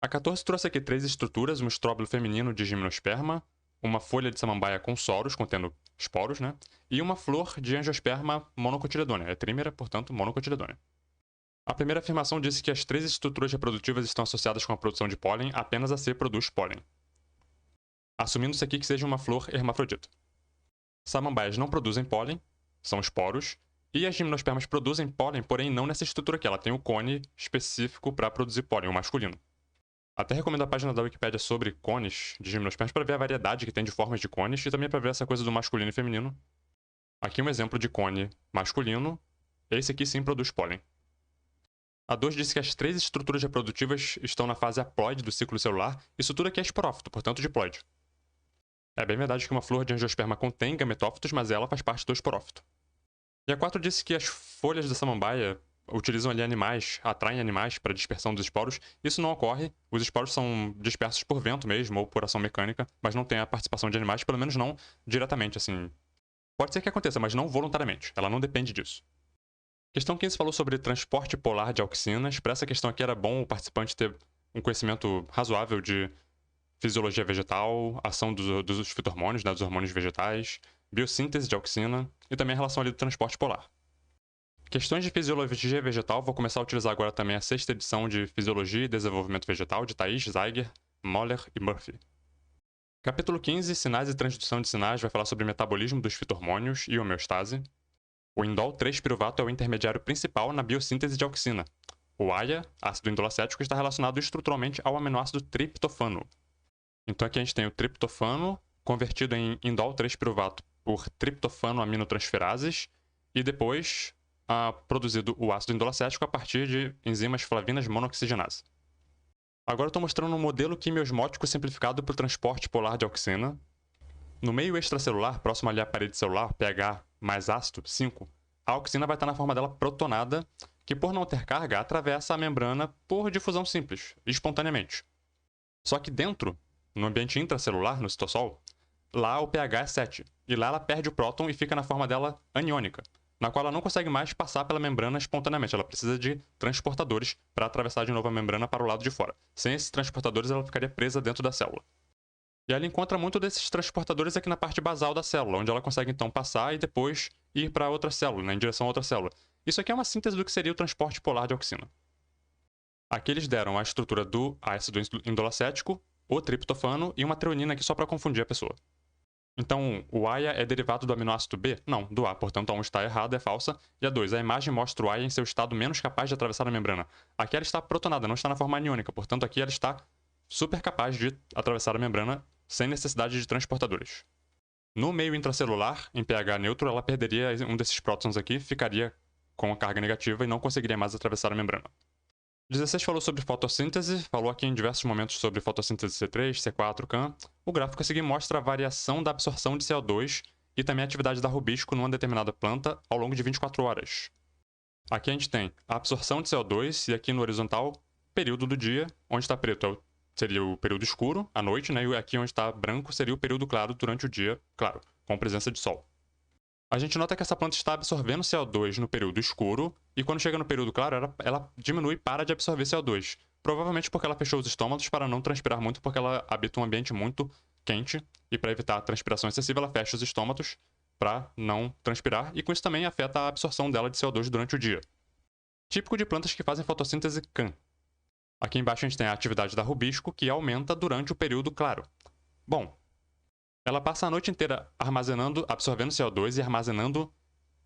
A 14 trouxe aqui 3 estruturas, um estróbilo feminino de gimnosperma, uma folha de samambaia com soros, contendo esporos, e uma flor de angiosperma monocotiledônea. É trímera, portanto, monocotiledônea. A primeira afirmação disse que as 3 estruturas reprodutivas estão associadas com a produção de pólen, apenas a C produz pólen. Assumindo-se aqui que seja uma flor hermafrodita. Samambaias não produzem pólen, são esporos, e as gimnospermas produzem pólen, porém não nessa estrutura aqui. Ela tem o cone específico para produzir pólen, o masculino. Até recomendo a página da Wikipédia sobre cones de gimnospermas para ver a variedade que tem de formas de cones e também para ver essa coisa do masculino e feminino. Aqui um exemplo de cone masculino. Esse aqui sim produz pólen. A 2 disse que as 3 estruturas reprodutivas estão na fase haploide do ciclo celular. Isso tudo aqui é esporófito, portanto diploide. É bem verdade que uma flor de angiosperma contém gametófitos, mas ela faz parte do esporófito. E a 4 disse que as folhas da samambaia utilizam ali animais, atraem animais para a dispersão dos esporos. Isso não ocorre, os esporos são dispersos por vento mesmo, ou por ação mecânica, mas não tem a participação de animais, pelo menos não diretamente, assim. Pode ser que aconteça, mas não voluntariamente, ela não depende disso. Questão 15 falou sobre transporte polar de auxinas. Para essa questão aqui era bom o participante ter um conhecimento razoável de fisiologia vegetal, ação dos fitohormônios, dos hormônios vegetais, biossíntese de auxina e também a relação ali do transporte polar. Questões de fisiologia vegetal, vou começar a utilizar agora também a 6ª edição de Fisiologia e Desenvolvimento Vegetal de Thais, Zeiger, Moller e Murphy. Capítulo 15, Sinais e Transdução de Sinais, vai falar sobre metabolismo dos fitohormônios e homeostase. O indol 3-piruvato é o intermediário principal na biossíntese de auxina. O AIA, ácido indolacético, está relacionado estruturalmente ao aminoácido triptofano. Então aqui a gente tem o triptofano convertido em indol 3-piruvato por triptofano aminotransferases e depois produzido o ácido indolacético a partir de enzimas flavinas monoxigenase. Agora eu estou mostrando um modelo quimiosmótico simplificado para o transporte polar de auxina. No meio extracelular, próximo ali à parede celular, pH mais ácido, 5, a auxina vai estar na forma dela protonada, que por não ter carga, atravessa a membrana por difusão simples, espontaneamente. Só que dentro, no ambiente intracelular, no citosol, lá o pH é 7. e lá ela perde o próton e fica na forma dela aniônica, na qual ela não consegue mais passar pela membrana espontaneamente. Ela precisa de transportadores para atravessar de novo a membrana para o lado de fora. Sem esses transportadores, ela ficaria presa dentro da célula. E ela encontra muito desses transportadores aqui na parte basal da célula, onde ela consegue então passar e depois ir para outra célula, né, em direção a outra célula. Isso aqui é uma síntese do que seria o transporte polar de auxina. Aqui eles deram a estrutura do ácido indolacético, o triptofano e uma treonina aqui só para confundir a pessoa. Então, o AIA é derivado do aminoácido B? Não, do A, portanto a 1 está errada, é falsa. E a 2, a imagem mostra o AIA em seu estado menos capaz de atravessar a membrana. Aqui ela está protonada, não está na forma aniônica, portanto aqui ela está super capaz de atravessar a membrana sem necessidade de transportadores. No meio intracelular, em pH neutro, ela perderia um desses prótons aqui, ficaria com a carga negativa e não conseguiria mais atravessar a membrana. 16 falou sobre fotossíntese, falou aqui em diversos momentos sobre fotossíntese C3, C4, CAM. O gráfico a seguir mostra a variação da absorção de CO2 e também a atividade da rubisco numa determinada planta ao longo de 24 horas. Aqui a gente tem a absorção de CO2 e aqui no horizontal, período do dia, onde está preto seria o período escuro, à noite, né? E aqui onde está branco seria o período claro durante o dia, claro, com presença de sol. A gente nota que essa planta está absorvendo CO2 no período escuro, e quando chega no período claro, ela diminui e para de absorver CO2. Provavelmente porque ela fechou os estômatos para não transpirar muito, porque ela habita um ambiente muito quente, e para evitar a transpiração excessiva, ela fecha os estômatos para não transpirar, e com isso também afeta a absorção dela de CO2 durante o dia. Típico de plantas que fazem fotossíntese CAM. Aqui embaixo a gente tem a atividade da rubisco, que aumenta durante o período claro. Bom, ela passa a noite inteira absorvendo CO2 e armazenando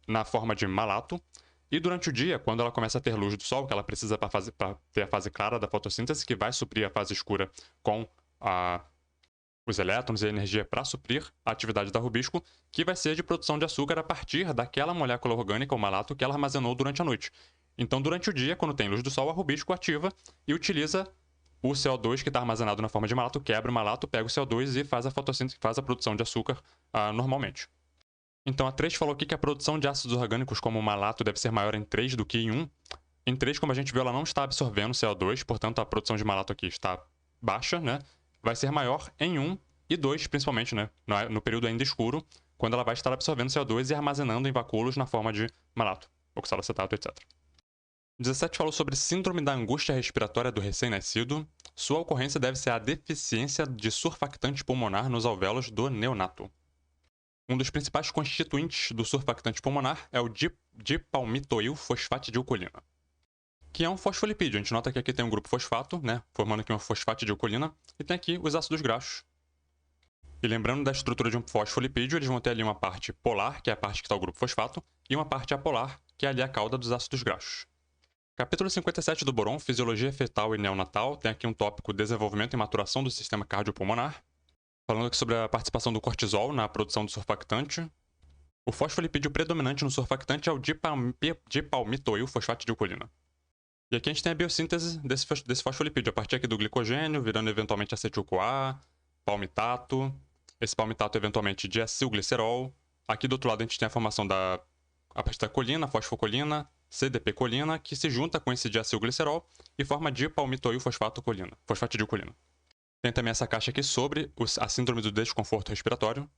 na forma de malato. E durante o dia, quando ela começa a ter luz do sol, que ela precisa para ter a fase clara da fotossíntese, que vai suprir a fase escura com os elétrons e a energia para suprir a atividade da rubisco, que vai ser de produção de açúcar a partir daquela molécula orgânica, o malato, que ela armazenou durante a noite. Então, durante o dia, quando tem luz do sol, a rubisco ativa e utiliza o CO2 que está armazenado na forma de malato, quebra o malato, pega o CO2 e faz a fotossíntese, faz a produção de açúcar normalmente. Então, a 3 falou aqui que a produção de ácidos orgânicos como o malato deve ser maior em 3 do que em 1. Em 3, como a gente viu, ela não está absorvendo CO2, portanto, a produção de malato aqui está baixa, né? Vai ser maior em 1 e 2, principalmente, né? No período ainda escuro, quando ela vai estar absorvendo CO2 e armazenando em vacúolos na forma de malato, oxalacetato, etc. 17 falou sobre síndrome da angústia respiratória do recém-nascido. Sua ocorrência deve ser a deficiência de surfactante pulmonar nos alvéolos do neonato. Um dos principais constituintes do surfactante pulmonar é o dipalmitoil fosfatidilcolina, que é um fosfolipídio. A gente nota que aqui tem um grupo fosfato, né, formando aqui uma fosfatidilcolina, e tem aqui os ácidos graxos. E lembrando da estrutura de um fosfolipídio, eles vão ter ali uma parte polar, que é a parte que está o grupo fosfato, e uma parte apolar, que é ali a cauda dos ácidos graxos. Capítulo 57 do Boron, Fisiologia Fetal e Neonatal, tem aqui um tópico Desenvolvimento e Maturação do Sistema Cardiopulmonar, falando aqui sobre a participação do cortisol na produção do surfactante. O fosfolipídio predominante no surfactante é o dipalmitoil fosfatidilcolina. E aqui a gente tem a biossíntese desse fosfolipídio, a partir aqui do glicogênio, virando eventualmente acetil-CoA, palmitato, esse palmitato eventualmente diacilglicerol. Aqui do outro lado a gente tem a formação a partir da colina, fosfocolina, CDP-colina, que se junta com esse diacilglicerol e forma dipalmitoil fosfatidilcolina. Tem também essa caixa aqui sobre a síndrome do desconforto respiratório.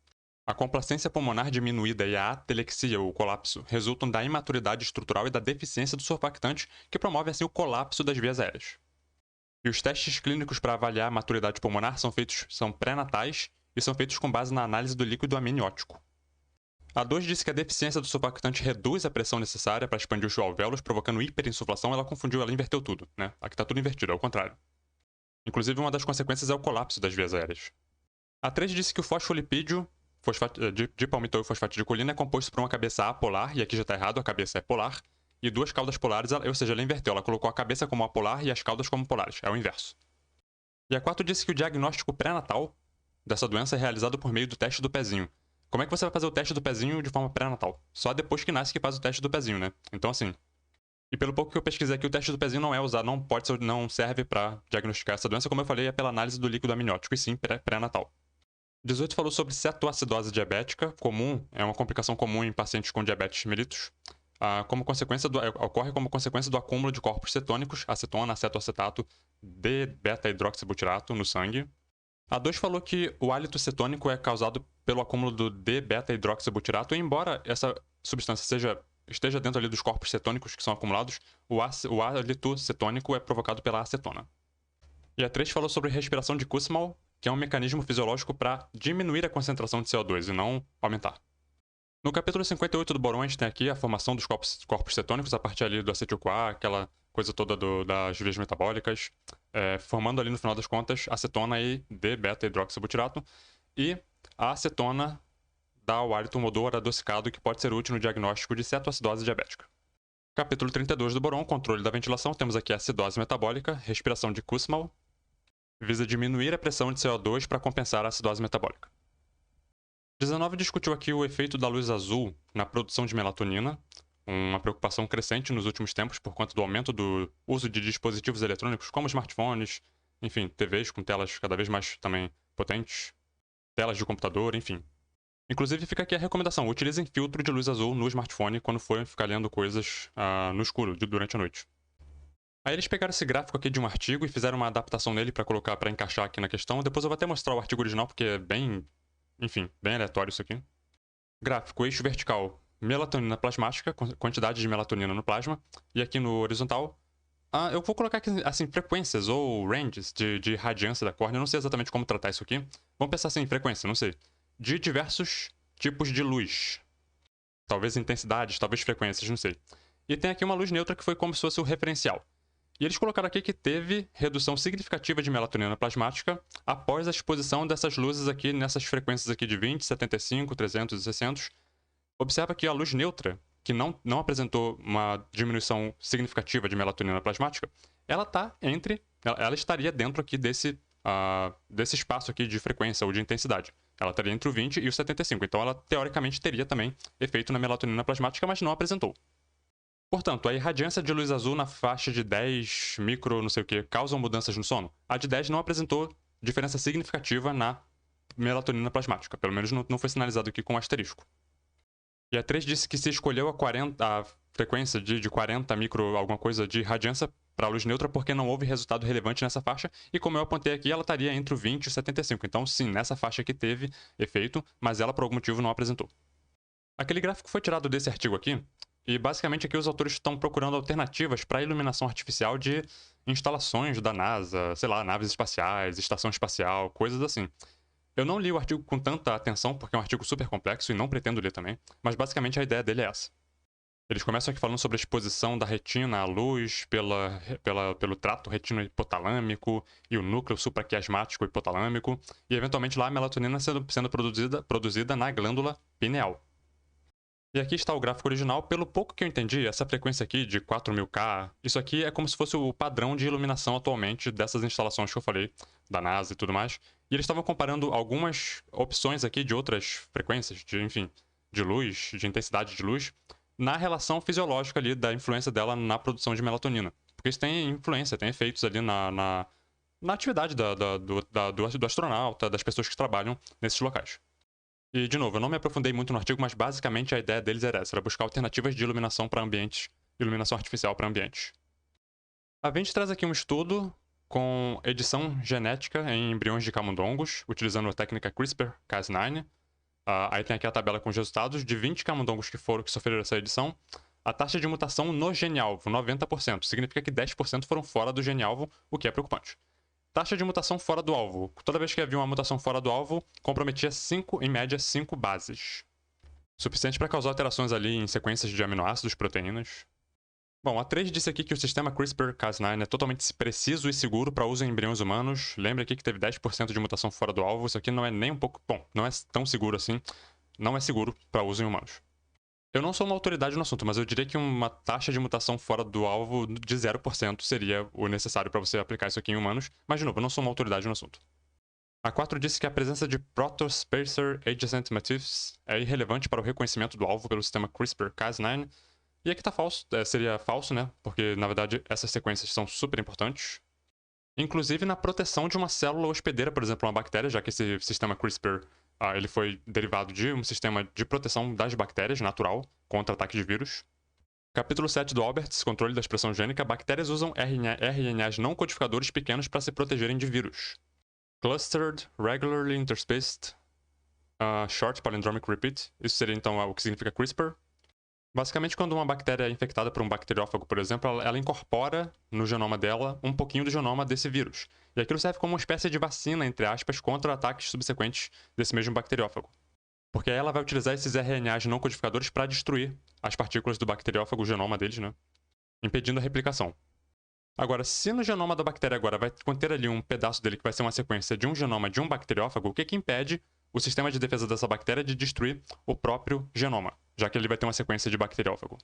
A complacência pulmonar diminuída e a atelexia, o colapso, resultam da imaturidade estrutural e da deficiência do surfactante, que promove assim o colapso das vias aéreas. E os testes clínicos para avaliar a maturidade pulmonar são pré-natais e são feitos com base na análise do líquido amniótico. A 2 disse que a deficiência do surfactante reduz a pressão necessária para expandir os alvéolos, provocando hiperinsuflação. Ela inverteu tudo, né? Aqui está tudo invertido, é o contrário. Inclusive, uma das consequências é o colapso das vias aéreas. A 3 disse que o fosfolipídio dipalmitoil fosfatidilcolina é composto por uma cabeça apolar, e aqui já está errado, a cabeça é polar, e 2 caudas polares, ou seja, ela inverteu, ela colocou a cabeça como apolar e as caudas como polares, é o inverso. E a 4 disse que o diagnóstico pré-natal dessa doença é realizado por meio do teste do pezinho. Como é que você vai fazer o teste do pezinho de forma pré-natal? Só depois que nasce que faz o teste do pezinho, né? Então, assim. E pelo pouco que eu pesquisei aqui, o teste do pezinho não é usado, não serve para diagnosticar essa doença, como eu falei, é pela análise do líquido amniótico, e sim pré-natal. 18 falou sobre cetoacidose diabética, comum, é uma complicação comum em pacientes com diabetes mellitus. Ocorre como consequência do acúmulo de corpos cetônicos, acetona, acetoacetato, de beta-hidroxibutirato no sangue. A 2 falou que o hálito cetônico é causado pelo acúmulo do D-beta-hidroxibutirato, e embora essa substância esteja dentro ali dos corpos cetônicos que são acumulados, o hálito cetônico é provocado pela acetona. E a 3 falou sobre respiração de Kussmaul, que é um mecanismo fisiológico para diminuir a concentração de CO2 e não aumentar. No capítulo 58 do boron, a gente tem aqui a formação dos corpos cetônicos a partir ali do acetil-CoA, aquela coisa toda das vias metabólicas, formando ali no final das contas acetona e D-beta-hidroxibutirato, e a acetona dá o hálito um odor adocicado que pode ser útil no diagnóstico de cetoacidose diabética. Capítulo 32 do boron, controle da ventilação, temos aqui a acidose metabólica, respiração de Kussmaul, visa diminuir a pressão de CO2 para compensar a acidose metabólica. 19 discutiu aqui o efeito da luz azul na produção de melatonina, uma preocupação crescente nos últimos tempos por conta do aumento do uso de dispositivos eletrônicos como smartphones, enfim, TVs com telas cada vez mais também potentes, telas de computador, enfim. Inclusive fica aqui a recomendação, utilizem filtro de luz azul no smartphone quando forem ficar lendo coisas no escuro, durante a noite. Aí eles pegaram esse gráfico aqui de um artigo e fizeram uma adaptação nele para encaixar aqui na questão. Depois eu vou até mostrar o artigo original porque é bem aleatório isso aqui. Gráfico, eixo vertical, melatonina plasmática, quantidade de melatonina no plasma. E aqui no horizontal, eu vou colocar aqui, assim, frequências ou ranges de radiância da córnea. Eu não sei exatamente como tratar isso aqui. Vamos pensar assim, frequência, não sei. De diversos tipos de luz. Talvez intensidades, talvez frequências, não sei. E tem aqui uma luz neutra que foi como se fosse o referencial. E eles colocaram aqui que teve redução significativa de melatonina plasmática após a exposição dessas luzes aqui, nessas frequências aqui de 20, 75, 300 e 600. Observa que a luz neutra, que não apresentou uma diminuição significativa de melatonina plasmática, ela estaria dentro aqui desse espaço aqui de frequência ou de intensidade. Ela estaria entre o 20 e o 75, então ela teoricamente teria também efeito na melatonina plasmática, mas não apresentou. Portanto, a irradiância de luz azul na faixa de 10 micro não sei o que causam mudanças no sono? A de 10 não apresentou diferença significativa na melatonina plasmática, pelo menos não foi sinalizado aqui com asterisco. E a 3 disse que se escolheu a frequência de 40 micro alguma coisa de irradiância para a luz neutra porque não houve resultado relevante nessa faixa, e como eu apontei aqui, ela estaria entre o 20 e o 75. Então, sim, nessa faixa aqui teve efeito, mas ela por algum motivo não apresentou. Aquele gráfico foi tirado desse artigo aqui, e basicamente aqui os autores estão procurando alternativas para a iluminação artificial de instalações da NASA, sei lá, naves espaciais, estação espacial, coisas assim. Eu não li o artigo com tanta atenção, porque é um artigo super complexo e não pretendo ler também, mas basicamente a ideia dele é essa. Eles começam aqui falando sobre a exposição da retina à luz pelo trato retino-hipotalâmico e o núcleo supraquiasmático hipotalâmico, e eventualmente lá a melatonina sendo produzida na glândula pineal. E aqui está o gráfico original. Pelo pouco que eu entendi, essa frequência aqui de 4000K, isso aqui é como se fosse o padrão de iluminação atualmente dessas instalações que eu falei, da NASA e tudo mais. E eles estavam comparando algumas opções aqui de outras frequências, de luz, de intensidade de luz, na relação fisiológica ali da influência dela na produção de melatonina. Porque isso tem influência, tem efeitos ali na atividade do astronauta, das pessoas que trabalham nesses locais. E, de novo, eu não me aprofundei muito no artigo, mas basicamente a ideia deles era essa, era buscar alternativas de iluminação para ambientes, iluminação artificial para ambientes. A 20 traz aqui um estudo com edição genética em embriões de camundongos, utilizando a técnica CRISPR-Cas9. Aí tem aqui a tabela com os resultados de 20 camundongos que sofreram essa edição. A taxa de mutação no gene-alvo, 90%. Significa que 10% foram fora do gene-alvo, o que é preocupante. Taxa de mutação fora do alvo. Toda vez que havia uma mutação fora do alvo, comprometia em média 5 bases. Suficiente para causar alterações ali em sequências de aminoácidos, proteínas. Bom, a 3 disse aqui que o sistema CRISPR-Cas9 é totalmente preciso e seguro para uso em embriões humanos. Lembra aqui que teve 10% de mutação fora do alvo. Isso aqui não é nem um pouco... Bom, não é tão seguro assim. Não é seguro para uso em humanos. Eu não sou uma autoridade no assunto, mas eu diria que uma taxa de mutação fora do alvo de 0% seria o necessário para você aplicar isso aqui em humanos. Mas, de novo, eu não sou uma autoridade no assunto. A 4 disse que a presença de Protospacer Adjacent Motifs é irrelevante para o reconhecimento do alvo pelo sistema CRISPR-Cas9. E aqui tá falso, seria falso, né? Porque, na verdade, essas sequências são super importantes. Inclusive na proteção de uma célula hospedeira, por exemplo, uma bactéria, já que esse sistema CRISPR ele foi derivado de um sistema de proteção das bactérias natural contra ataque de vírus. Capítulo 7 do Alberts, controle da expressão gênica. Bactérias usam RNAs não codificadores pequenos para se protegerem de vírus. Clustered, regularly interspaced Short Palindromic Repeat. Isso seria então o que significa CRISPR. Basicamente, quando uma bactéria é infectada por um bacteriófago, por exemplo, ela incorpora no genoma dela um pouquinho do genoma desse vírus. E aquilo serve como uma espécie de vacina, entre aspas, contra ataques subsequentes desse mesmo bacteriófago. Porque aí ela vai utilizar esses RNAs não codificadores para destruir as partículas do bacteriófago, o genoma deles, né? Impedindo a replicação. Agora, se no genoma da bactéria agora vai conter ali um pedaço dele que vai ser uma sequência de um genoma de um bacteriófago, o que impede o sistema de defesa dessa bactéria de destruir o próprio genoma, já que ele vai ter uma sequência de bacteriófago?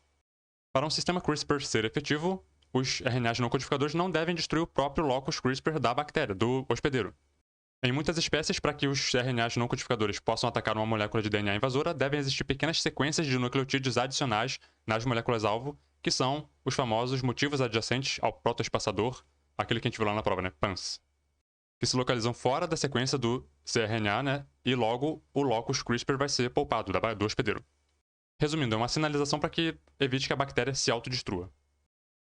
Para um sistema CRISPR ser efetivo, os RNAs não codificadores não devem destruir o próprio locus CRISPR da bactéria, do hospedeiro. Em muitas espécies, para que os RNAs não codificadores possam atacar uma molécula de DNA invasora, devem existir pequenas sequências de nucleotídeos adicionais nas moléculas-alvo, que são os famosos motivos adjacentes ao protoespaçador, aquele que a gente viu lá na prova, né? PANS, que se localizam fora da sequência do cRNA, né? E logo o locus CRISPR vai ser poupado do hospedeiro. Resumindo, é uma sinalização para que evite que a bactéria se autodestrua.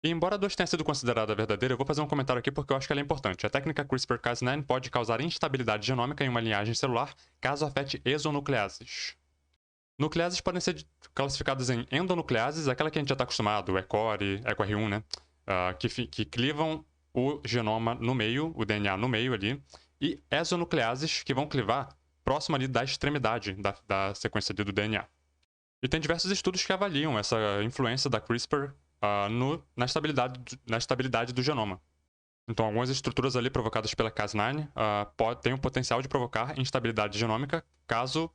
E embora a 2 tenha sido considerada verdadeira, eu vou fazer um comentário aqui porque eu acho que ela é importante. A técnica CRISPR-Cas9 pode causar instabilidade genômica em uma linhagem celular caso afete exonucleases. Nucleases podem ser classificadas em endonucleases, aquela que a gente já está acostumado, o ECORE, ECOR1, né? Que clivam o genoma no meio, o DNA no meio ali, e exonucleases que vão clivar próximo ali da extremidade da sequência do DNA. E tem diversos estudos que avaliam essa influência da CRISPR na estabilidade do genoma. Então, algumas estruturas ali provocadas pela Cas9 têm o potencial de provocar instabilidade genômica caso,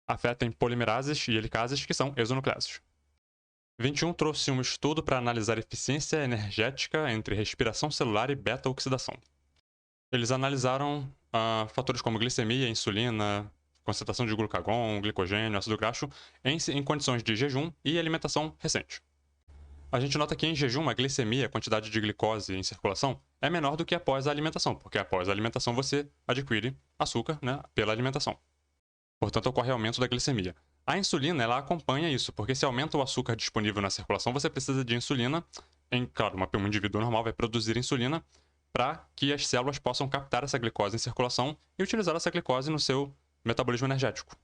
afetem polimerases e helicases, que são exonucleases. 21 trouxe um estudo para analisar a eficiência energética entre respiração celular e beta-oxidação. Eles analisaram fatores como glicemia, insulina, concentração de glucagon, glicogênio, ácido graxo em condições de jejum e alimentação recente. A gente nota que em jejum a glicemia, a quantidade de glicose em circulação, é menor do que após a alimentação, porque após a alimentação você adquire açúcar, né, pela alimentação. Portanto, ocorre aumento da glicemia. A insulina, ela acompanha isso, porque se aumenta o açúcar disponível na circulação, você precisa de insulina. Claro, um indivíduo normal vai produzir insulina para que as células possam captar essa glicose em circulação e utilizar essa glicose no seu metabolismo energético.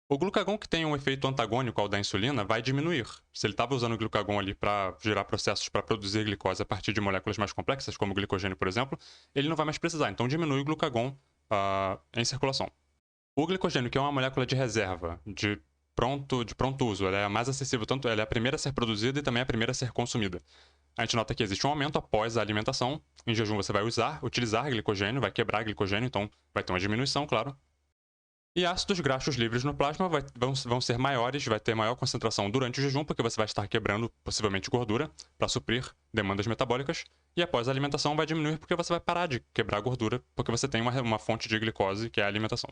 O glucagon, que tem um efeito antagônico ao da insulina, vai diminuir. Se ele estava usando o glucagon ali para gerar processos para produzir glicose a partir de moléculas mais complexas, como o glicogênio, por exemplo, ele não vai mais precisar. Então diminui o glucagon em circulação. O glicogênio, que é uma molécula de reserva, de pronto uso, ela é a mais acessível, tanto ela é a primeira a ser produzida e também a primeira a ser consumida. A gente nota que existe um aumento após a alimentação. Em jejum você vai utilizar glicogênio, vai quebrar glicogênio, então vai ter uma diminuição, claro. E ácidos graxos livres no plasma vão ser maiores, vai ter maior concentração durante o jejum, porque você vai estar quebrando possivelmente gordura para suprir demandas metabólicas. E após a alimentação vai diminuir porque você vai parar de quebrar gordura, porque você tem uma fonte de glicose, que é a alimentação.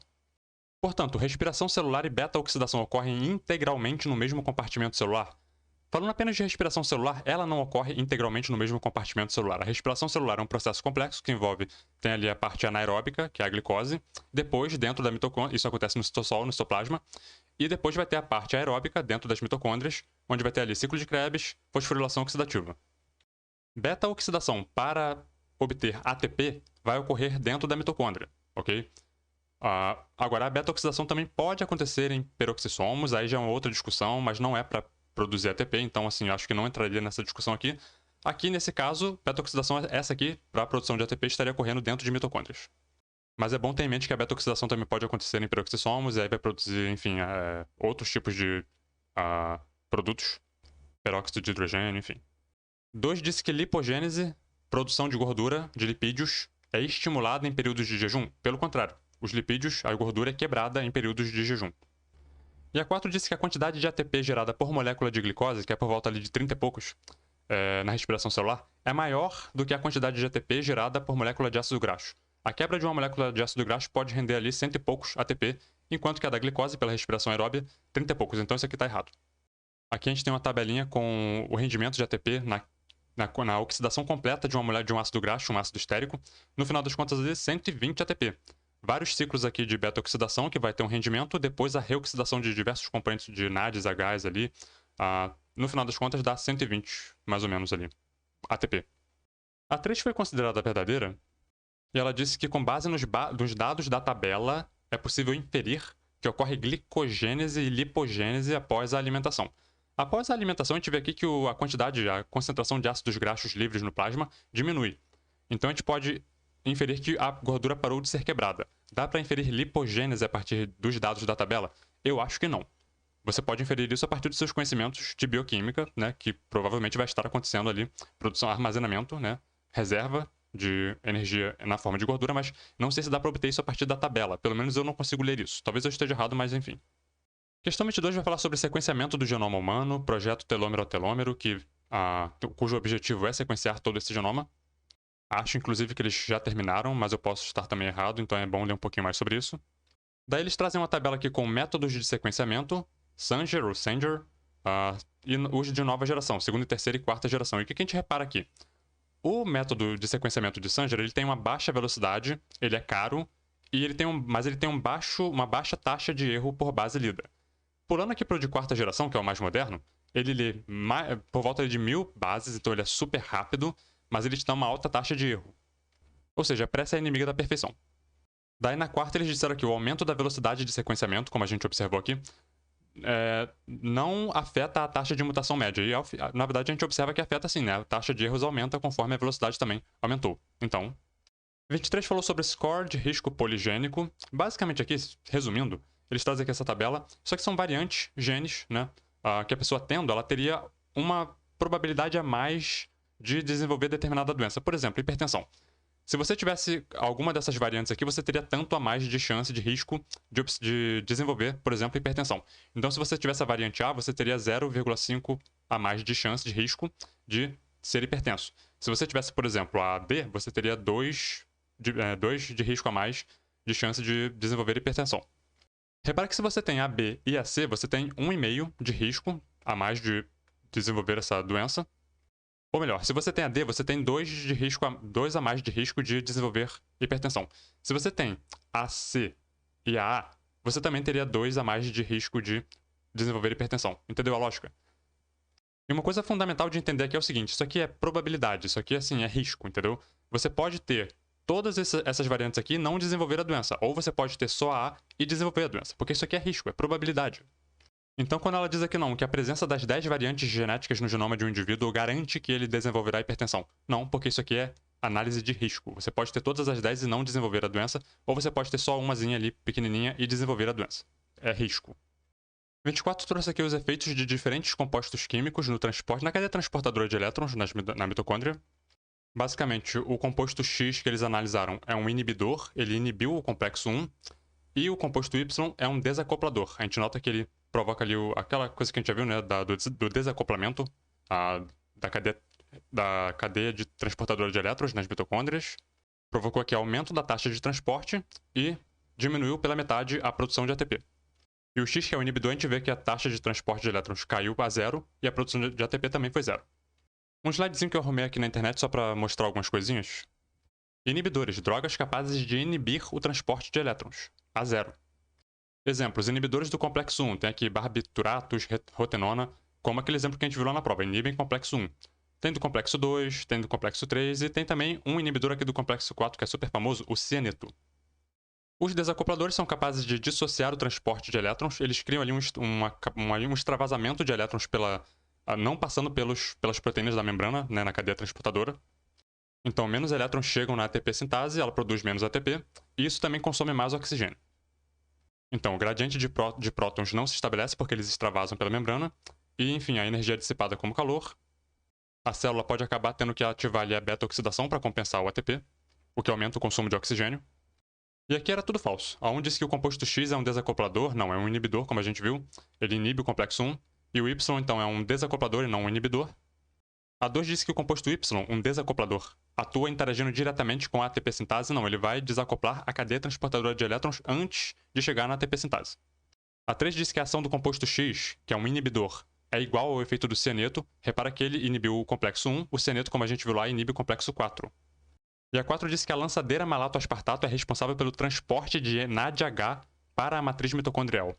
Portanto, respiração celular e beta-oxidação ocorrem integralmente no mesmo compartimento celular. Falando apenas de respiração celular, ela não ocorre integralmente no mesmo compartimento celular. A respiração celular é um processo complexo que tem ali a parte anaeróbica, que é a glicose, depois, dentro da mitocôndria, isso acontece no citosol, no citoplasma, e depois vai ter a parte aeróbica, dentro das mitocôndrias, onde vai ter ali ciclo de Krebs, fosforilação oxidativa. Beta-oxidação para obter ATP vai ocorrer dentro da mitocôndria, ok? Agora, a beta-oxidação também pode acontecer em peroxissomos, aí já é uma outra discussão, mas não é para produzir ATP, então assim, acho que não entraria nessa discussão aqui. Aqui, nesse caso, beta-oxidação, essa aqui, para a produção de ATP, estaria ocorrendo dentro de mitocôndrias. Mas é bom ter em mente que a beta-oxidação também pode acontecer em peroxissomos, e aí vai produzir, enfim, outros tipos de produtos, peróxido de hidrogênio, enfim. 2 disse que lipogênese, produção de gordura, de lipídios, é estimulada em períodos de jejum. Pelo contrário, os lipídios, a gordura é quebrada em períodos de jejum. E a 4 disse que a quantidade de ATP gerada por molécula de glicose, que é por volta ali de 30 e poucos na respiração celular, é maior do que a quantidade de ATP gerada por molécula de ácido graxo. A quebra de uma molécula de ácido graxo pode render ali 100 e poucos ATP, enquanto que a da glicose, pela respiração aeróbia, 30 e poucos. Então isso aqui está errado. Aqui a gente tem uma tabelinha com o rendimento de ATP na oxidação completa de uma molécula de um ácido graxo, um ácido estérico. No final das contas, ali, 120 ATP. Vários ciclos aqui de beta-oxidação, que vai ter um rendimento, depois a reoxidação de diversos componentes de NADs, Hs ali, no final das contas dá 120, mais ou menos ali, ATP. A 3 foi considerada verdadeira E ela disse que com base nos dados da tabela é possível inferir que ocorre glicogênese e lipogênese após a alimentação. Após a alimentação, a gente vê aqui que a concentração de ácidos graxos livres no plasma diminui. Então a gente pode inferir que a gordura parou de ser quebrada. Dá para inferir lipogênese a partir dos dados da tabela? Eu acho que não. Você pode inferir isso a partir dos seus conhecimentos de bioquímica, né, que provavelmente vai estar acontecendo ali, produção, armazenamento, né, reserva de energia na forma de gordura, mas não sei se dá para obter isso a partir da tabela. Pelo menos eu não consigo ler isso. Talvez eu esteja errado, mas enfim. Questão 22 vai falar sobre sequenciamento do genoma humano, projeto telômero a telômero, cujo objetivo é sequenciar todo esse genoma. Acho, inclusive, que eles já terminaram, mas eu posso estar também errado, então é bom ler um pouquinho mais sobre isso. Daí eles trazem uma tabela aqui com métodos de sequenciamento, Sanger ou Sanger, e uso de nova geração, segunda, terceira e quarta geração. E o que a gente repara aqui? O método de sequenciamento de Sanger ele tem uma baixa velocidade, ele é caro, mas ele tem uma baixa taxa de erro por base lida. Pulando aqui para o de quarta geração, que é o mais moderno, ele lê por volta de 1000 bases, então ele é super rápido, mas ele te dá uma alta taxa de erro. Ou seja, a pressa é inimiga da perfeição. Daí na quarta eles disseram que o aumento da velocidade de sequenciamento, como a gente observou aqui, não afeta a taxa de mutação média. E na verdade a gente observa que afeta sim, né? A taxa de erros aumenta conforme a velocidade também aumentou. Então, 23 falou sobre score de risco poligênico. Basicamente aqui, resumindo, eles trazem aqui essa tabela, só que são variantes, genes, né? Que a pessoa tendo, ela teria uma probabilidade a mais de desenvolver determinada doença. Por exemplo, hipertensão. Se você tivesse alguma dessas variantes aqui, você teria tanto a mais de chance de risco de desenvolver, por exemplo, hipertensão. Então, se você tivesse a variante A, você teria 0,5 a mais de chance de risco de ser hipertenso. Se você tivesse, por exemplo, a B, você teria 2 de risco a mais de chance de desenvolver hipertensão. Repara que se você tem a B e a C, você tem 1,5 de risco a mais de desenvolver essa doença. Ou melhor, se você tem a D, você tem 2 a mais de risco de desenvolver hipertensão. Se você tem a C e a A, você também teria 2 a mais de risco de desenvolver hipertensão. Entendeu a lógica? E uma coisa fundamental de entender aqui é o seguinte, isso aqui é probabilidade, isso aqui assim, é risco, entendeu? Você pode ter todas essas variantes aqui e não desenvolver a doença, ou você pode ter só a A e desenvolver a doença, porque isso aqui é risco, é probabilidade. Então, quando ela diz aqui não, que a presença das 10 variantes genéticas no genoma de um indivíduo garante que ele desenvolverá hipertensão. Não, porque isso aqui é análise de risco. Você pode ter todas as 10 e não desenvolver a doença, ou você pode ter só umazinha ali, pequenininha, e desenvolver a doença. É risco. 24 trouxe aqui os efeitos de diferentes compostos químicos no transporte, na cadeia transportadora de elétrons na mitocôndria. Basicamente, o composto X que eles analisaram é um inibidor, ele inibiu o complexo 1, e o composto Y é um desacoplador. A gente nota que ele provoca ali aquela coisa que a gente já viu, né, do desacoplamento da cadeia de transportadora de elétrons nas mitocôndrias. Provocou aqui aumento da taxa de transporte e diminuiu pela metade a produção de ATP. E o X, que é o inibidor, a gente vê que a taxa de transporte de elétrons caiu a zero e a produção de ATP também foi zero. Um slidezinho que eu arrumei aqui na internet só para mostrar algumas coisinhas. Inibidores, drogas capazes de inibir o transporte de elétrons, a zero. Exemplos, inibidores do complexo 1, tem aqui barbituratos, rotenona, como aquele exemplo que a gente viu lá na prova, inibem complexo 1. Tem do complexo 2, tem do complexo 3 e tem também um inibidor aqui do complexo 4 que é super famoso, o cianeto. Os desacopladores são capazes de dissociar o transporte de elétrons, eles criam ali um extravasamento de elétrons não passando pelas proteínas da membrana, né, na cadeia transportadora. Então, menos elétrons chegam na ATP sintase, ela produz menos ATP, e isso também consome mais oxigênio. Então, o gradiente de prótons não se estabelece porque eles extravasam pela membrana, e, enfim, a energia é dissipada como calor. A célula pode acabar tendo que ativar ali a beta-oxidação para compensar o ATP, o que aumenta o consumo de oxigênio. E aqui era tudo falso. A 1 disse que o composto X é um desacoplador, não, é um inibidor, como a gente viu. Ele inibe o complexo 1, e o Y, então, é um desacoplador e não um inibidor. A 2 disse que o composto Y, um desacoplador, atua interagindo diretamente com a ATP sintase. Não, ele vai desacoplar a cadeia transportadora de elétrons antes de chegar na ATP sintase. A 3 disse que a ação do composto X, que é um inibidor, é igual ao efeito do cianeto. Repara que ele inibiu o complexo 1, o cianeto, como a gente viu lá, inibe o complexo 4. E a 4 disse que a lançadeira malato-aspartato é responsável pelo transporte de NADH para a matriz mitocondrial.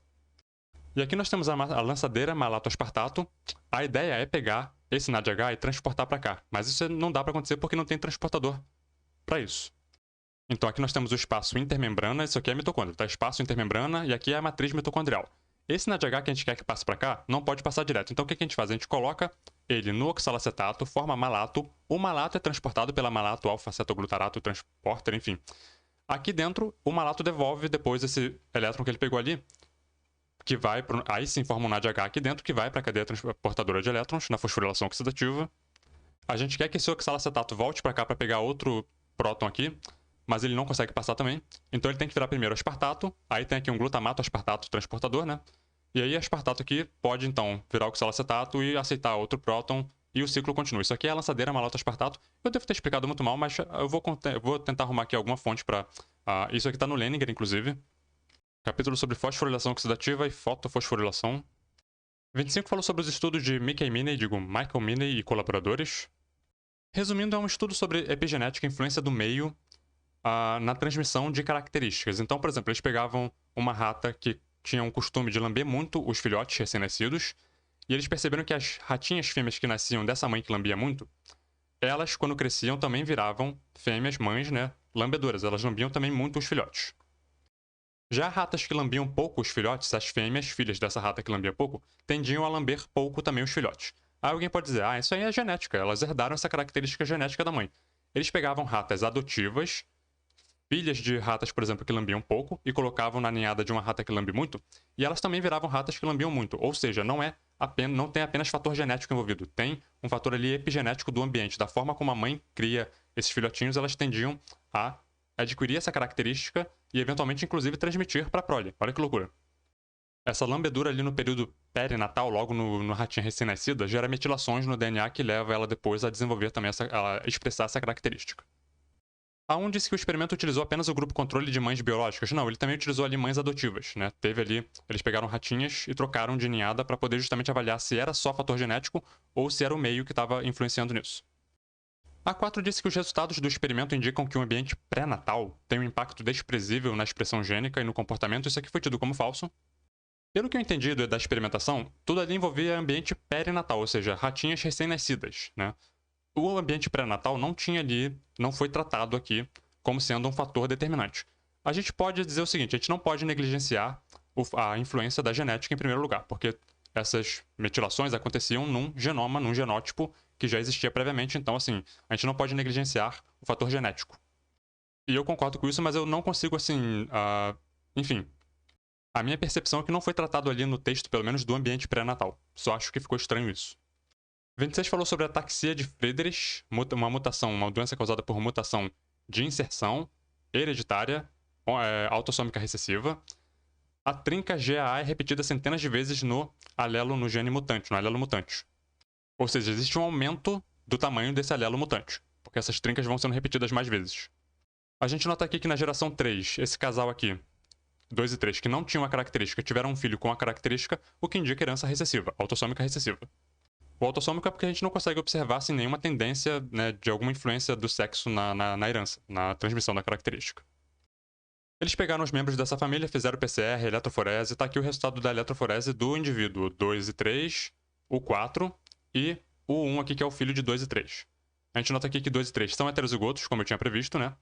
E aqui nós temos a lançadeira malato-aspartato. A ideia é pegar esse NADH e transportar para cá. Mas isso não dá para acontecer porque não tem transportador para isso. Então aqui nós temos o espaço intermembrana, isso aqui é mitocôndria, tá? Espaço intermembrana e aqui é a matriz mitocondrial. Esse NADH que a gente quer que passe para cá não pode passar direto. Então o que a gente faz? A gente coloca ele no oxalacetato, forma malato. O malato é transportado pela malato alfa-cetoglutarato transporter, enfim. Aqui dentro, o malato devolve depois esse elétron que ele pegou ali, que vai pro... aí sim forma um NADH aqui dentro, que vai para a cadeia transportadora de elétrons na fosforilação oxidativa. A gente quer que esse oxalacetato volte para cá para pegar outro próton aqui, mas ele não consegue passar também. Então ele tem que virar primeiro aspartato, aí tem aqui um glutamato aspartato transportador, né? E aí aspartato aqui pode então virar oxalacetato e aceitar outro próton e o ciclo continua. Isso aqui é a lançadeira malato aspartato. Eu devo ter explicado muito mal, mas eu vou tentar arrumar aqui alguma fonte para... isso aqui está no Leninger, inclusive. Capítulo sobre fosforilação oxidativa e fotofosforilação. 25 falou sobre os estudos de Michael Miney e colaboradores. Resumindo, é um estudo sobre epigenética e influência do meio na transmissão de características. Então, por exemplo, eles pegavam uma rata que tinha um costume de lamber muito os filhotes recém-nascidos, e eles perceberam que as ratinhas fêmeas que nasciam dessa mãe que lambia muito, elas, quando cresciam, também viravam fêmeas, mães, né, lambedoras. Elas lambiam também muito os filhotes. Já ratas que lambiam pouco os filhotes, as fêmeas, filhas dessa rata que lambia pouco, tendiam a lamber pouco também os filhotes. Aí alguém pode dizer, isso aí é genética, elas herdaram essa característica genética da mãe. Eles pegavam ratas adotivas, filhas de ratas, por exemplo, que lambiam pouco, e colocavam na ninhada de uma rata que lambe muito, e elas também viravam ratas que lambiam muito. Ou seja, não tem apenas fator genético envolvido, tem um fator ali epigenético do ambiente. Da forma como a mãe cria esses filhotinhos, elas tendiam a adquirir essa característica e eventualmente, inclusive, transmitir para a prole. Olha que loucura. Essa lambedura ali no período perinatal, logo no ratinha recém-nascida, gera metilações no DNA que leva ela depois a desenvolver também a expressar essa característica. A um disse que o experimento utilizou apenas o grupo controle de mães biológicas. Não, ele também utilizou ali mães adotivas, né? Teve ali, eles pegaram ratinhas e trocaram de ninhada para poder justamente avaliar se era só fator genético ou se era o meio que estava influenciando nisso. A 4 disse que os resultados do experimento indicam que o ambiente pré-natal tem um impacto desprezível na expressão gênica e no comportamento. Isso aqui foi tido como falso. Pelo que eu entendi da experimentação, tudo ali envolvia ambiente perinatal, ou seja, ratinhas recém-nascidas, né? O ambiente pré-natal não foi tratado aqui como sendo um fator determinante. A gente pode dizer o seguinte, a gente não pode negligenciar a influência da genética em primeiro lugar, porque essas metilações aconteciam num genoma, num genótipo que já existia previamente, então assim, a gente não pode negligenciar o fator genético. E eu concordo com isso, mas eu não consigo assim, enfim, a minha percepção é que não foi tratado ali no texto, pelo menos do ambiente pré-natal. Só acho que ficou estranho isso. 26 falou sobre a ataxia de Friedreich, uma doença causada por mutação de inserção hereditária autossômica recessiva. A trinca GAA é repetida centenas de vezes no gene mutante, no alelo mutante. Ou seja, existe um aumento do tamanho desse alelo mutante, porque essas trincas vão sendo repetidas mais vezes. A gente nota aqui que na geração 3, esse casal aqui, 2 e 3, que não tinham a característica, tiveram um filho com a característica, o que indica herança recessiva, autossômica recessiva. O autossômico é porque a gente não consegue observar assim, nenhuma tendência, né, de alguma influência do sexo na herança, na transmissão da característica. Eles pegaram os membros dessa família, fizeram PCR, eletroforese, e tá aqui o resultado da eletroforese do indivíduo 2 e 3, o 4 e o 1 aqui, que é o filho de 2 e 3. A gente nota aqui que 2 e 3 são heterozigotos, como eu tinha previsto, né?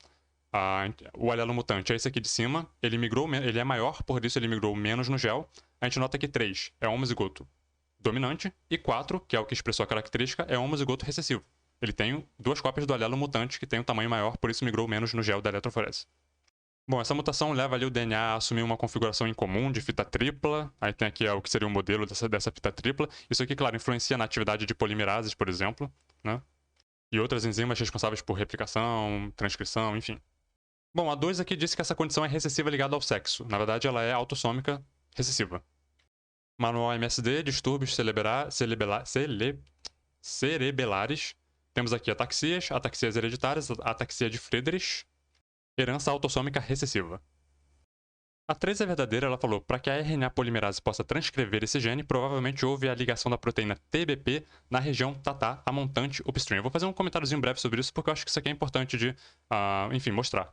O alelo mutante é esse aqui de cima, ele é maior, por isso ele migrou menos no gel. A gente nota que 3 é homozigoto dominante, e 4, que é o que expressou a característica, é homozigoto recessivo. Ele tem 2 cópias do alelo mutante, que tem um tamanho maior, por isso migrou menos no gel da eletroforese. Bom, essa mutação leva ali o DNA a assumir uma configuração incomum de fita tripla, aí tem aqui o que seria o modelo dessa fita tripla. Isso aqui, claro, influencia na atividade de polimerases, por exemplo, né? E outras enzimas responsáveis por replicação, transcrição, enfim. Bom, a 2 aqui disse que essa condição é recessiva ligada ao sexo. Na verdade, ela é autossômica recessiva. Manual MSD, distúrbios cerebelares. Temos aqui ataxias hereditárias, ataxia de Friedreich, herança autossômica recessiva. A 3 é verdadeira, ela falou, para que a RNA polimerase possa transcrever esse gene, provavelmente houve a ligação da proteína TBP na região TATA, a montante upstream. Eu vou fazer um comentáriozinho breve sobre isso, porque eu acho que isso aqui é importante de, enfim, mostrar.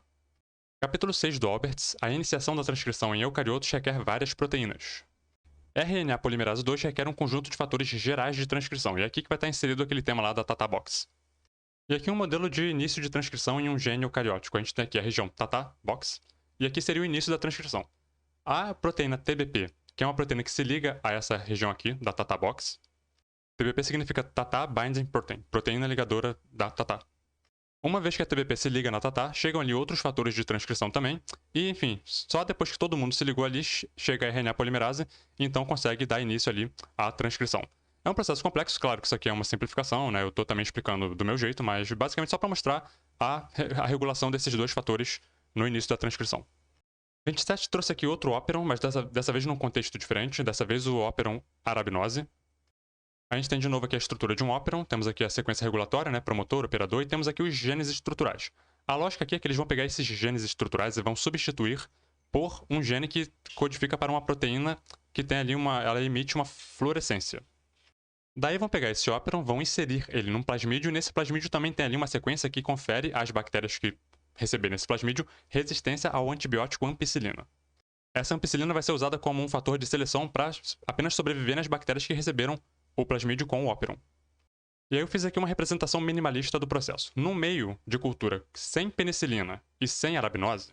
Capítulo 6 do Alberts, a iniciação da transcrição em eucariotos requer várias proteínas. RNA polimerase 2 requer um conjunto de fatores gerais de transcrição, e é aqui que vai estar inserido aquele tema lá da Tata Box. E aqui um modelo de início de transcrição em um gene eucariótico. A gente tem aqui a região Tata box, e aqui seria o início da transcrição. A proteína TBP, que é uma proteína que se liga a essa região aqui, da Tata box. TBP significa Tata Binding Protein, proteína ligadora da Tata. Uma vez que a TBP se liga na Tata, chegam ali outros fatores de transcrição também, e enfim, só depois que todo mundo se ligou ali, chega a RNA polimerase, e então consegue dar início ali à transcrição. É um processo complexo, claro que isso aqui é uma simplificação, né? Eu estou também explicando do meu jeito, mas basicamente só para mostrar a regulação desses dois fatores no início da transcrição. 27 trouxe aqui outro operon, mas dessa vez num contexto diferente, dessa vez o operon arabinose. A gente tem de novo aqui a estrutura de um operon, temos aqui a sequência regulatória, né, promotor, operador, e temos aqui os genes estruturais. A lógica aqui é que eles vão pegar esses genes estruturais e vão substituir por um gene que codifica para uma proteína que tem ali ela emite uma fluorescência. Daí vão pegar esse operon, vão inserir ele num plasmídio, e nesse plasmídio também tem ali uma sequência que confere às bactérias que receberem esse plasmídio resistência ao antibiótico ampicilina. Essa ampicilina vai ser usada como um fator de seleção para apenas sobreviver nas bactérias que receberam o plasmídio com o operon. E aí eu fiz aqui uma representação minimalista do processo. No meio de cultura sem penicilina e sem arabinose,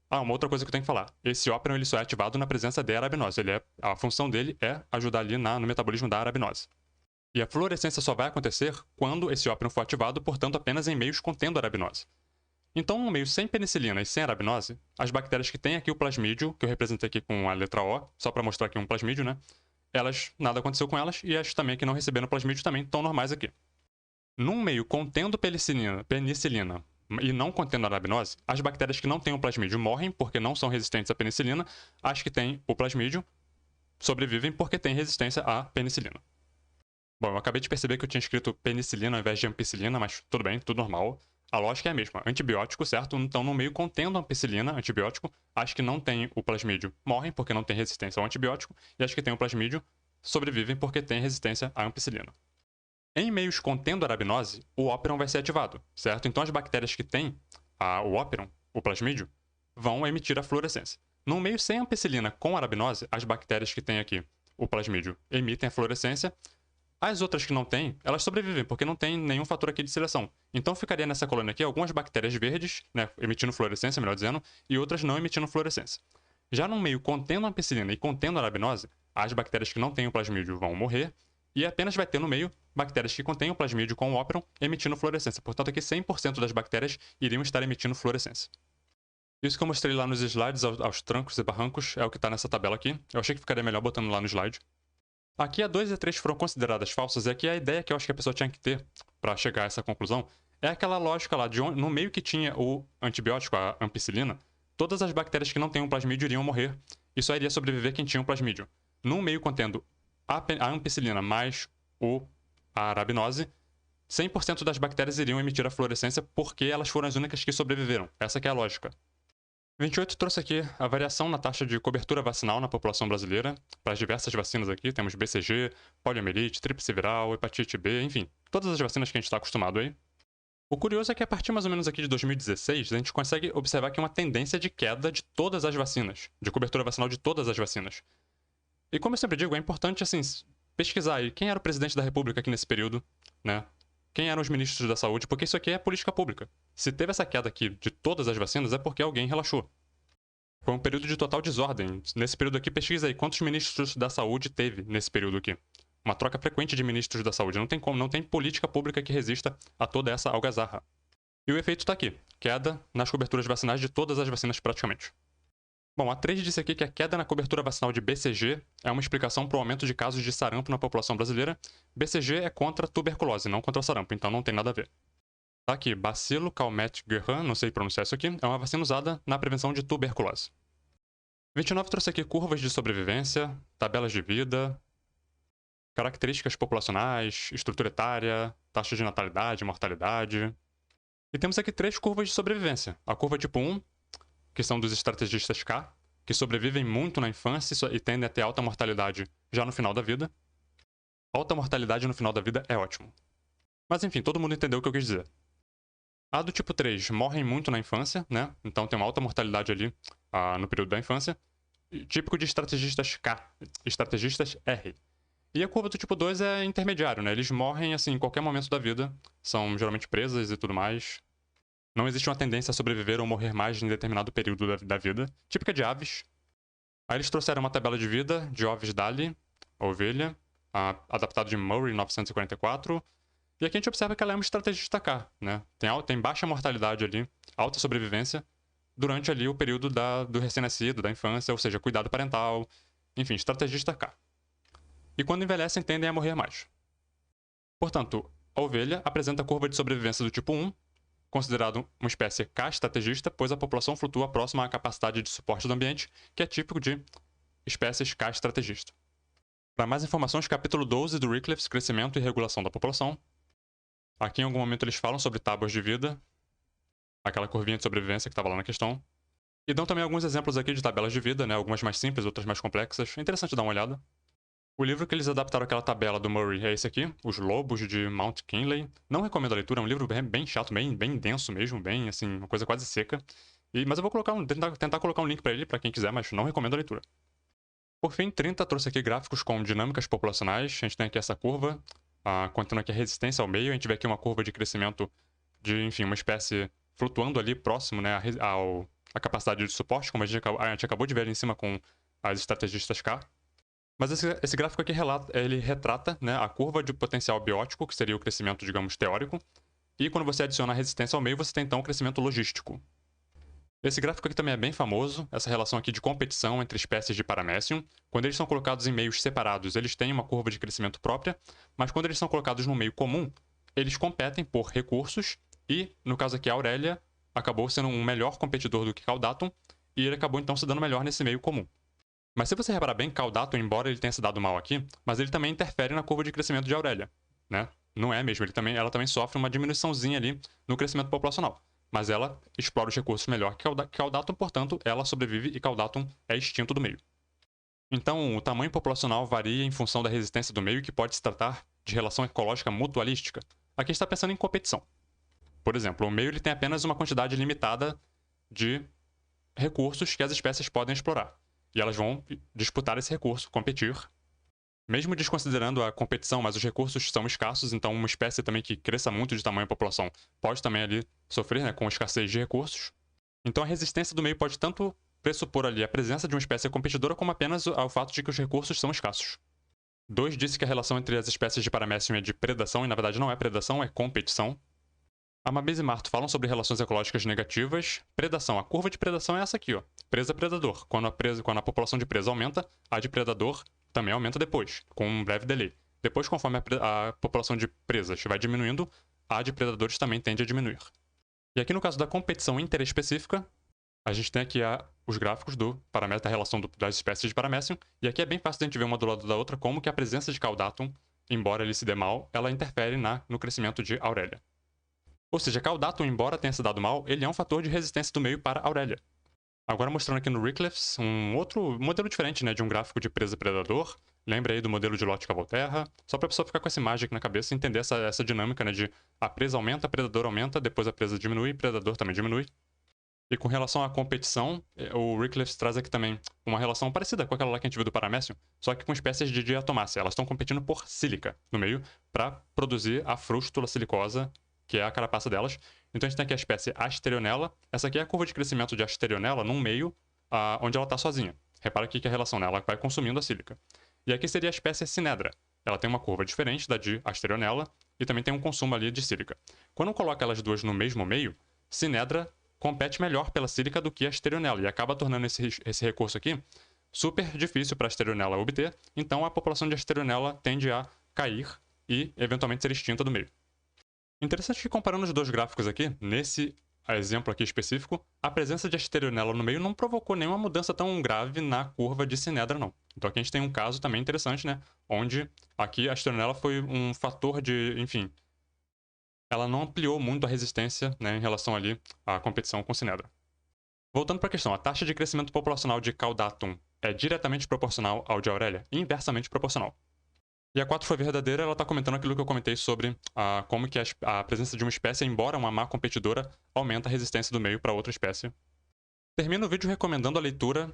uma outra coisa que eu tenho que falar. Esse operon ele só é ativado na presença de arabinose. A função dele é ajudar ali no metabolismo da arabinose. E a fluorescência só vai acontecer quando esse operon for ativado, portanto, apenas em meios contendo arabinose. Então, no meio sem penicilina e sem arabinose, as bactérias que têm aqui o plasmídio, que eu representei aqui com a letra O, só para mostrar aqui um plasmídio, né? Nada aconteceu com elas, e as também que não receberam plasmídio também estão normais aqui. Num meio contendo penicilina e não contendo arabinose, as bactérias que não têm o plasmídio morrem porque não são resistentes à penicilina, as que têm o plasmídio sobrevivem porque têm resistência à penicilina. Bom, eu acabei de perceber que eu tinha escrito penicilina ao invés de ampicilina, mas tudo bem, tudo normal. A lógica é a mesma. Antibiótico, certo? Então, no meio contendo ampicilina, antibiótico, as que não têm o plasmídio morrem porque não têm resistência ao antibiótico, e as que têm o plasmídio sobrevivem porque têm resistência à ampicilina. Em meios contendo arabinose, o operon vai ser ativado, certo? Então, as bactérias que têm o operon, o plasmídio, vão emitir a fluorescência. No meio sem ampicilina com arabinose, as bactérias que têm aqui o plasmídio emitem a fluorescência. As outras que não têm, elas sobrevivem, porque não tem nenhum fator aqui de seleção. Então ficaria nessa colônia aqui algumas bactérias verdes, né, emitindo fluorescência, melhor dizendo, e outras não emitindo fluorescência. Já no meio contendo ampicilina e contendo arabinose, as bactérias que não têm o plasmídio vão morrer, e apenas vai ter no meio bactérias que contêm o plasmídio com o operon emitindo fluorescência. Portanto, aqui 100% das bactérias iriam estar emitindo fluorescência. Isso que eu mostrei lá nos slides, aos trancos e barrancos, é o que está nessa tabela aqui. Eu achei que ficaria melhor botando lá no slide. Aqui a 2 e a 3 foram consideradas falsas, e aqui a ideia que eu acho que a pessoa tinha que ter para chegar a essa conclusão é aquela lógica lá, no meio que tinha o antibiótico, a ampicilina, todas as bactérias que não têm um plasmídio iriam morrer, e só iria sobreviver quem tinha um plasmídio. No meio contendo a ampicilina mais a arabinose, 100% das bactérias iriam emitir a fluorescência porque elas foram as únicas que sobreviveram. Essa que é a lógica. 28 trouxe aqui a variação na taxa de cobertura vacinal na população brasileira, para as diversas vacinas aqui, temos BCG, poliomielite, tríplice viral, hepatite B, enfim, todas as vacinas que a gente está acostumado aí. O curioso é que a partir mais ou menos aqui de 2016, a gente consegue observar aqui uma tendência de queda de todas as vacinas, de cobertura vacinal de todas as vacinas. E como eu sempre digo, é importante, assim, pesquisar aí quem era o presidente da República aqui nesse período, né? Quem eram os ministros da saúde, porque isso aqui é política pública. Se teve essa queda aqui de todas as vacinas, é porque alguém relaxou. Foi um período de total desordem. Nesse período aqui, pesquisa aí quantos ministros da saúde teve nesse período aqui. Uma troca frequente de ministros da saúde. Não tem como, não tem política pública que resista a toda essa algazarra. E o efeito está aqui. Queda nas coberturas vacinais de todas as vacinas praticamente. Bom, a 3 disse aqui que a queda na cobertura vacinal de BCG é uma explicação para o aumento de casos de sarampo na população brasileira. BCG é contra tuberculose, não contra sarampo, então não tem nada a ver. Tá aqui, Bacilo Calmette-Guerin, não sei pronunciar isso aqui, é uma vacina usada na prevenção de tuberculose. 29 trouxe aqui curvas de sobrevivência, tabelas de vida, características populacionais, estrutura etária, taxa de natalidade, mortalidade. E temos aqui 3 curvas de sobrevivência. A curva tipo 1, que são dos estrategistas K, que sobrevivem muito na infância e tendem a ter alta mortalidade já no final da vida. Alta mortalidade no final da vida é ótimo. Mas enfim, todo mundo entendeu o que eu quis dizer. A do tipo 3 morrem muito na infância, né? Então tem uma alta mortalidade ali no período da infância. Típico de estrategistas K, estrategistas R. E a curva do tipo 2 é intermediário, né? Eles morrem, assim, em qualquer momento da vida. São geralmente presas e tudo mais. Não existe uma tendência a sobreviver ou morrer mais em determinado período da vida. Típica de aves. Aí eles trouxeram uma tabela de vida de Ovis Dali, a ovelha, adaptado de Murray, 944. E aqui a gente observa que ela é uma estrategista K, né? Tem baixa mortalidade ali, alta sobrevivência, durante ali o período do recém-nascido, da infância, ou seja, cuidado parental, enfim, estrategista K. E quando envelhecem, tendem a morrer mais. Portanto, a ovelha apresenta a curva de sobrevivência do tipo 1, considerado uma espécie K estrategista, pois a população flutua próxima à capacidade de suporte do ambiente, que é típico de espécies K estrategista. Para mais informações, capítulo 12 do Wycliffe, Crescimento e Regulação da População. Aqui em algum momento eles falam sobre tábuas de vida, aquela curvinha de sobrevivência que estava lá na questão. E dão também alguns exemplos aqui de tabelas de vida, né? Algumas mais simples, outras mais complexas. É interessante dar uma olhada. O livro que eles adaptaram aquela tabela do Murray é esse aqui, Os Lobos de Mount Kinley. Não recomendo a leitura, é um livro bem chato, bem denso mesmo, bem, assim, uma coisa quase seca. Mas eu vou tentar colocar um link para ele, para quem quiser, mas não recomendo a leitura. Por fim, 30 trouxe aqui gráficos com dinâmicas populacionais. A gente tem aqui essa curva, contando aqui a resistência ao meio. A gente vê aqui uma curva de crescimento de, enfim, uma espécie flutuando ali próximo, né, à capacidade de suporte, como a gente acabou de ver ali em cima com as estrategistas K. Mas esse gráfico aqui ele retrata, né, a curva de potencial biótico, que seria o crescimento, digamos, teórico. E quando você adiciona a resistência ao meio, você tem então o crescimento logístico. Esse gráfico aqui também é bem famoso, essa relação aqui de competição entre espécies de Paramecium. Quando eles são colocados em meios separados, eles têm uma curva de crescimento própria, mas quando eles são colocados no meio comum, eles competem por recursos e, no caso aqui, a Aurélia acabou sendo um melhor competidor do que Caudatum, e ele acabou então se dando melhor nesse meio comum. Mas se você reparar bem, Caudatum, embora ele tenha se dado mal aqui, mas ele também interfere na curva de crescimento de Aurélia, né? Não é mesmo, ela também sofre uma diminuiçãozinha ali no crescimento populacional. Mas ela explora os recursos melhor que Caudatum, portanto, ela sobrevive e Caudatum é extinto do meio. Então, o tamanho populacional varia em função da resistência do meio, que pode se tratar de relação ecológica mutualística. Aqui está pensando em competição. Por exemplo, o meio ele tem apenas uma quantidade limitada de recursos que as espécies podem explorar. E elas vão disputar esse recurso, competir. Mesmo desconsiderando a competição, mas os recursos são escassos, então uma espécie também que cresça muito de tamanho e população pode também ali sofrer, né, com escassez de recursos. Então a resistência do meio pode tanto pressupor ali a presença de uma espécie competidora como apenas ao fato de que os recursos são escassos. 2 disse que a relação entre as espécies de Paramecium é de predação, e na verdade não é predação, é competição. Amabis e Marto falam sobre relações ecológicas negativas. Predação. A curva de predação é essa aqui, ó. Presa-predador. Quando a população de presa aumenta, a de predador também aumenta depois, com um breve delay. Depois, conforme a população de presas vai diminuindo, a de predadores também tende a diminuir. E aqui no caso da competição interespecífica, a gente tem aqui os gráficos da relação das espécies de Paramecium, e aqui é bem fácil de a gente ver uma do lado da outra como que a presença de Caudatum, embora ele se dê mal, ela interfere no crescimento de Aurélia. Ou seja, Caudatum, embora tenha se dado mal, ele é um fator de resistência do meio para Aurélia. Agora mostrando aqui no Wycliffe um outro modelo diferente, né, de um gráfico de presa-predador. Lembra aí do modelo de Lotka-Volterra, só para a pessoa ficar com essa imagem aqui na cabeça e entender essa dinâmica, né, de a presa aumenta, predador aumenta, depois a presa diminui, predador também diminui. E com relação à competição, o Wycliffe traz aqui também uma relação parecida com aquela lá que a gente viu do Paramecium, só que com espécies de diatomácea. Elas estão competindo por sílica no meio para produzir a frústula silicosa, que é a carapaça delas. Então a gente tem aqui a espécie Asterionella. Essa aqui é a curva de crescimento de Asterionella num meio onde ela está sozinha. Repara aqui que a relação nela vai consumindo a sílica. E aqui seria a espécie Synedra. Ela tem uma curva diferente da de Asterionella e também tem um consumo ali de sílica. Quando coloca elas duas no mesmo meio, Synedra compete melhor pela sílica do que a Asterionella e acaba tornando esse recurso aqui super difícil para a Asterionella obter. Então a população de Asterionella tende a cair e eventualmente ser extinta do meio. Interessante que comparando os dois gráficos aqui, nesse exemplo aqui específico, a presença de Asterionella no meio não provocou nenhuma mudança tão grave na curva de Synedra, não. Então aqui a gente tem um caso também interessante, né? Onde aqui a Asterionella foi um fator de, enfim, ela não ampliou muito a resistência, né, em relação ali à competição com Synedra. Voltando para a questão, a taxa de crescimento populacional de Caudatum é diretamente proporcional ao de Aurélia? Inversamente proporcional. E a 4 foi verdadeira, ela está comentando aquilo que eu comentei sobre como que a presença de uma espécie, embora uma má competidora, aumenta a resistência do meio para outra espécie. Termino o vídeo recomendando a leitura,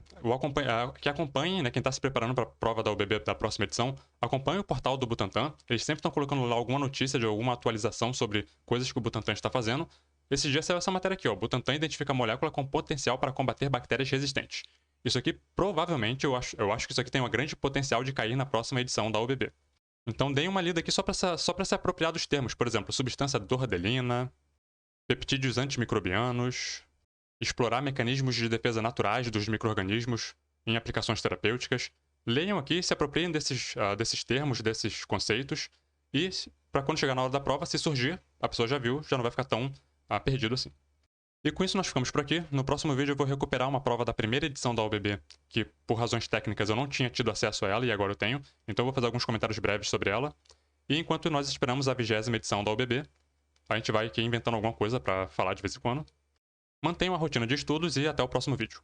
que acompanhe, né, quem está se preparando para a prova da UBB da próxima edição, acompanhe o portal do Butantan, eles sempre estão colocando lá alguma notícia de alguma atualização sobre coisas que o Butantan está fazendo. Esse dia saiu essa matéria aqui, ó, Butantan identifica molécula com potencial para combater bactérias resistentes. Isso aqui, provavelmente, eu acho que isso aqui tem um grande potencial de cair na próxima edição da UBB. Então deem uma lida aqui só para se apropriar dos termos, por exemplo, substância dordelina, peptídeos antimicrobianos, explorar mecanismos de defesa naturais dos micro-organismos em aplicações terapêuticas. Leiam aqui, se apropriem desses termos, desses conceitos, e para quando chegar na hora da prova, se surgir, a pessoa já viu, já não vai ficar tão perdido assim. E com isso nós ficamos por aqui. No próximo vídeo eu vou recuperar uma prova da primeira edição da UBB, que por razões técnicas eu não tinha tido acesso a ela e agora eu tenho, então eu vou fazer alguns comentários breves sobre ela. E enquanto nós esperamos a 20ª edição da UBB, a gente vai aqui inventando alguma coisa para falar de vez em quando. Mantenham a rotina de estudos e até o próximo vídeo.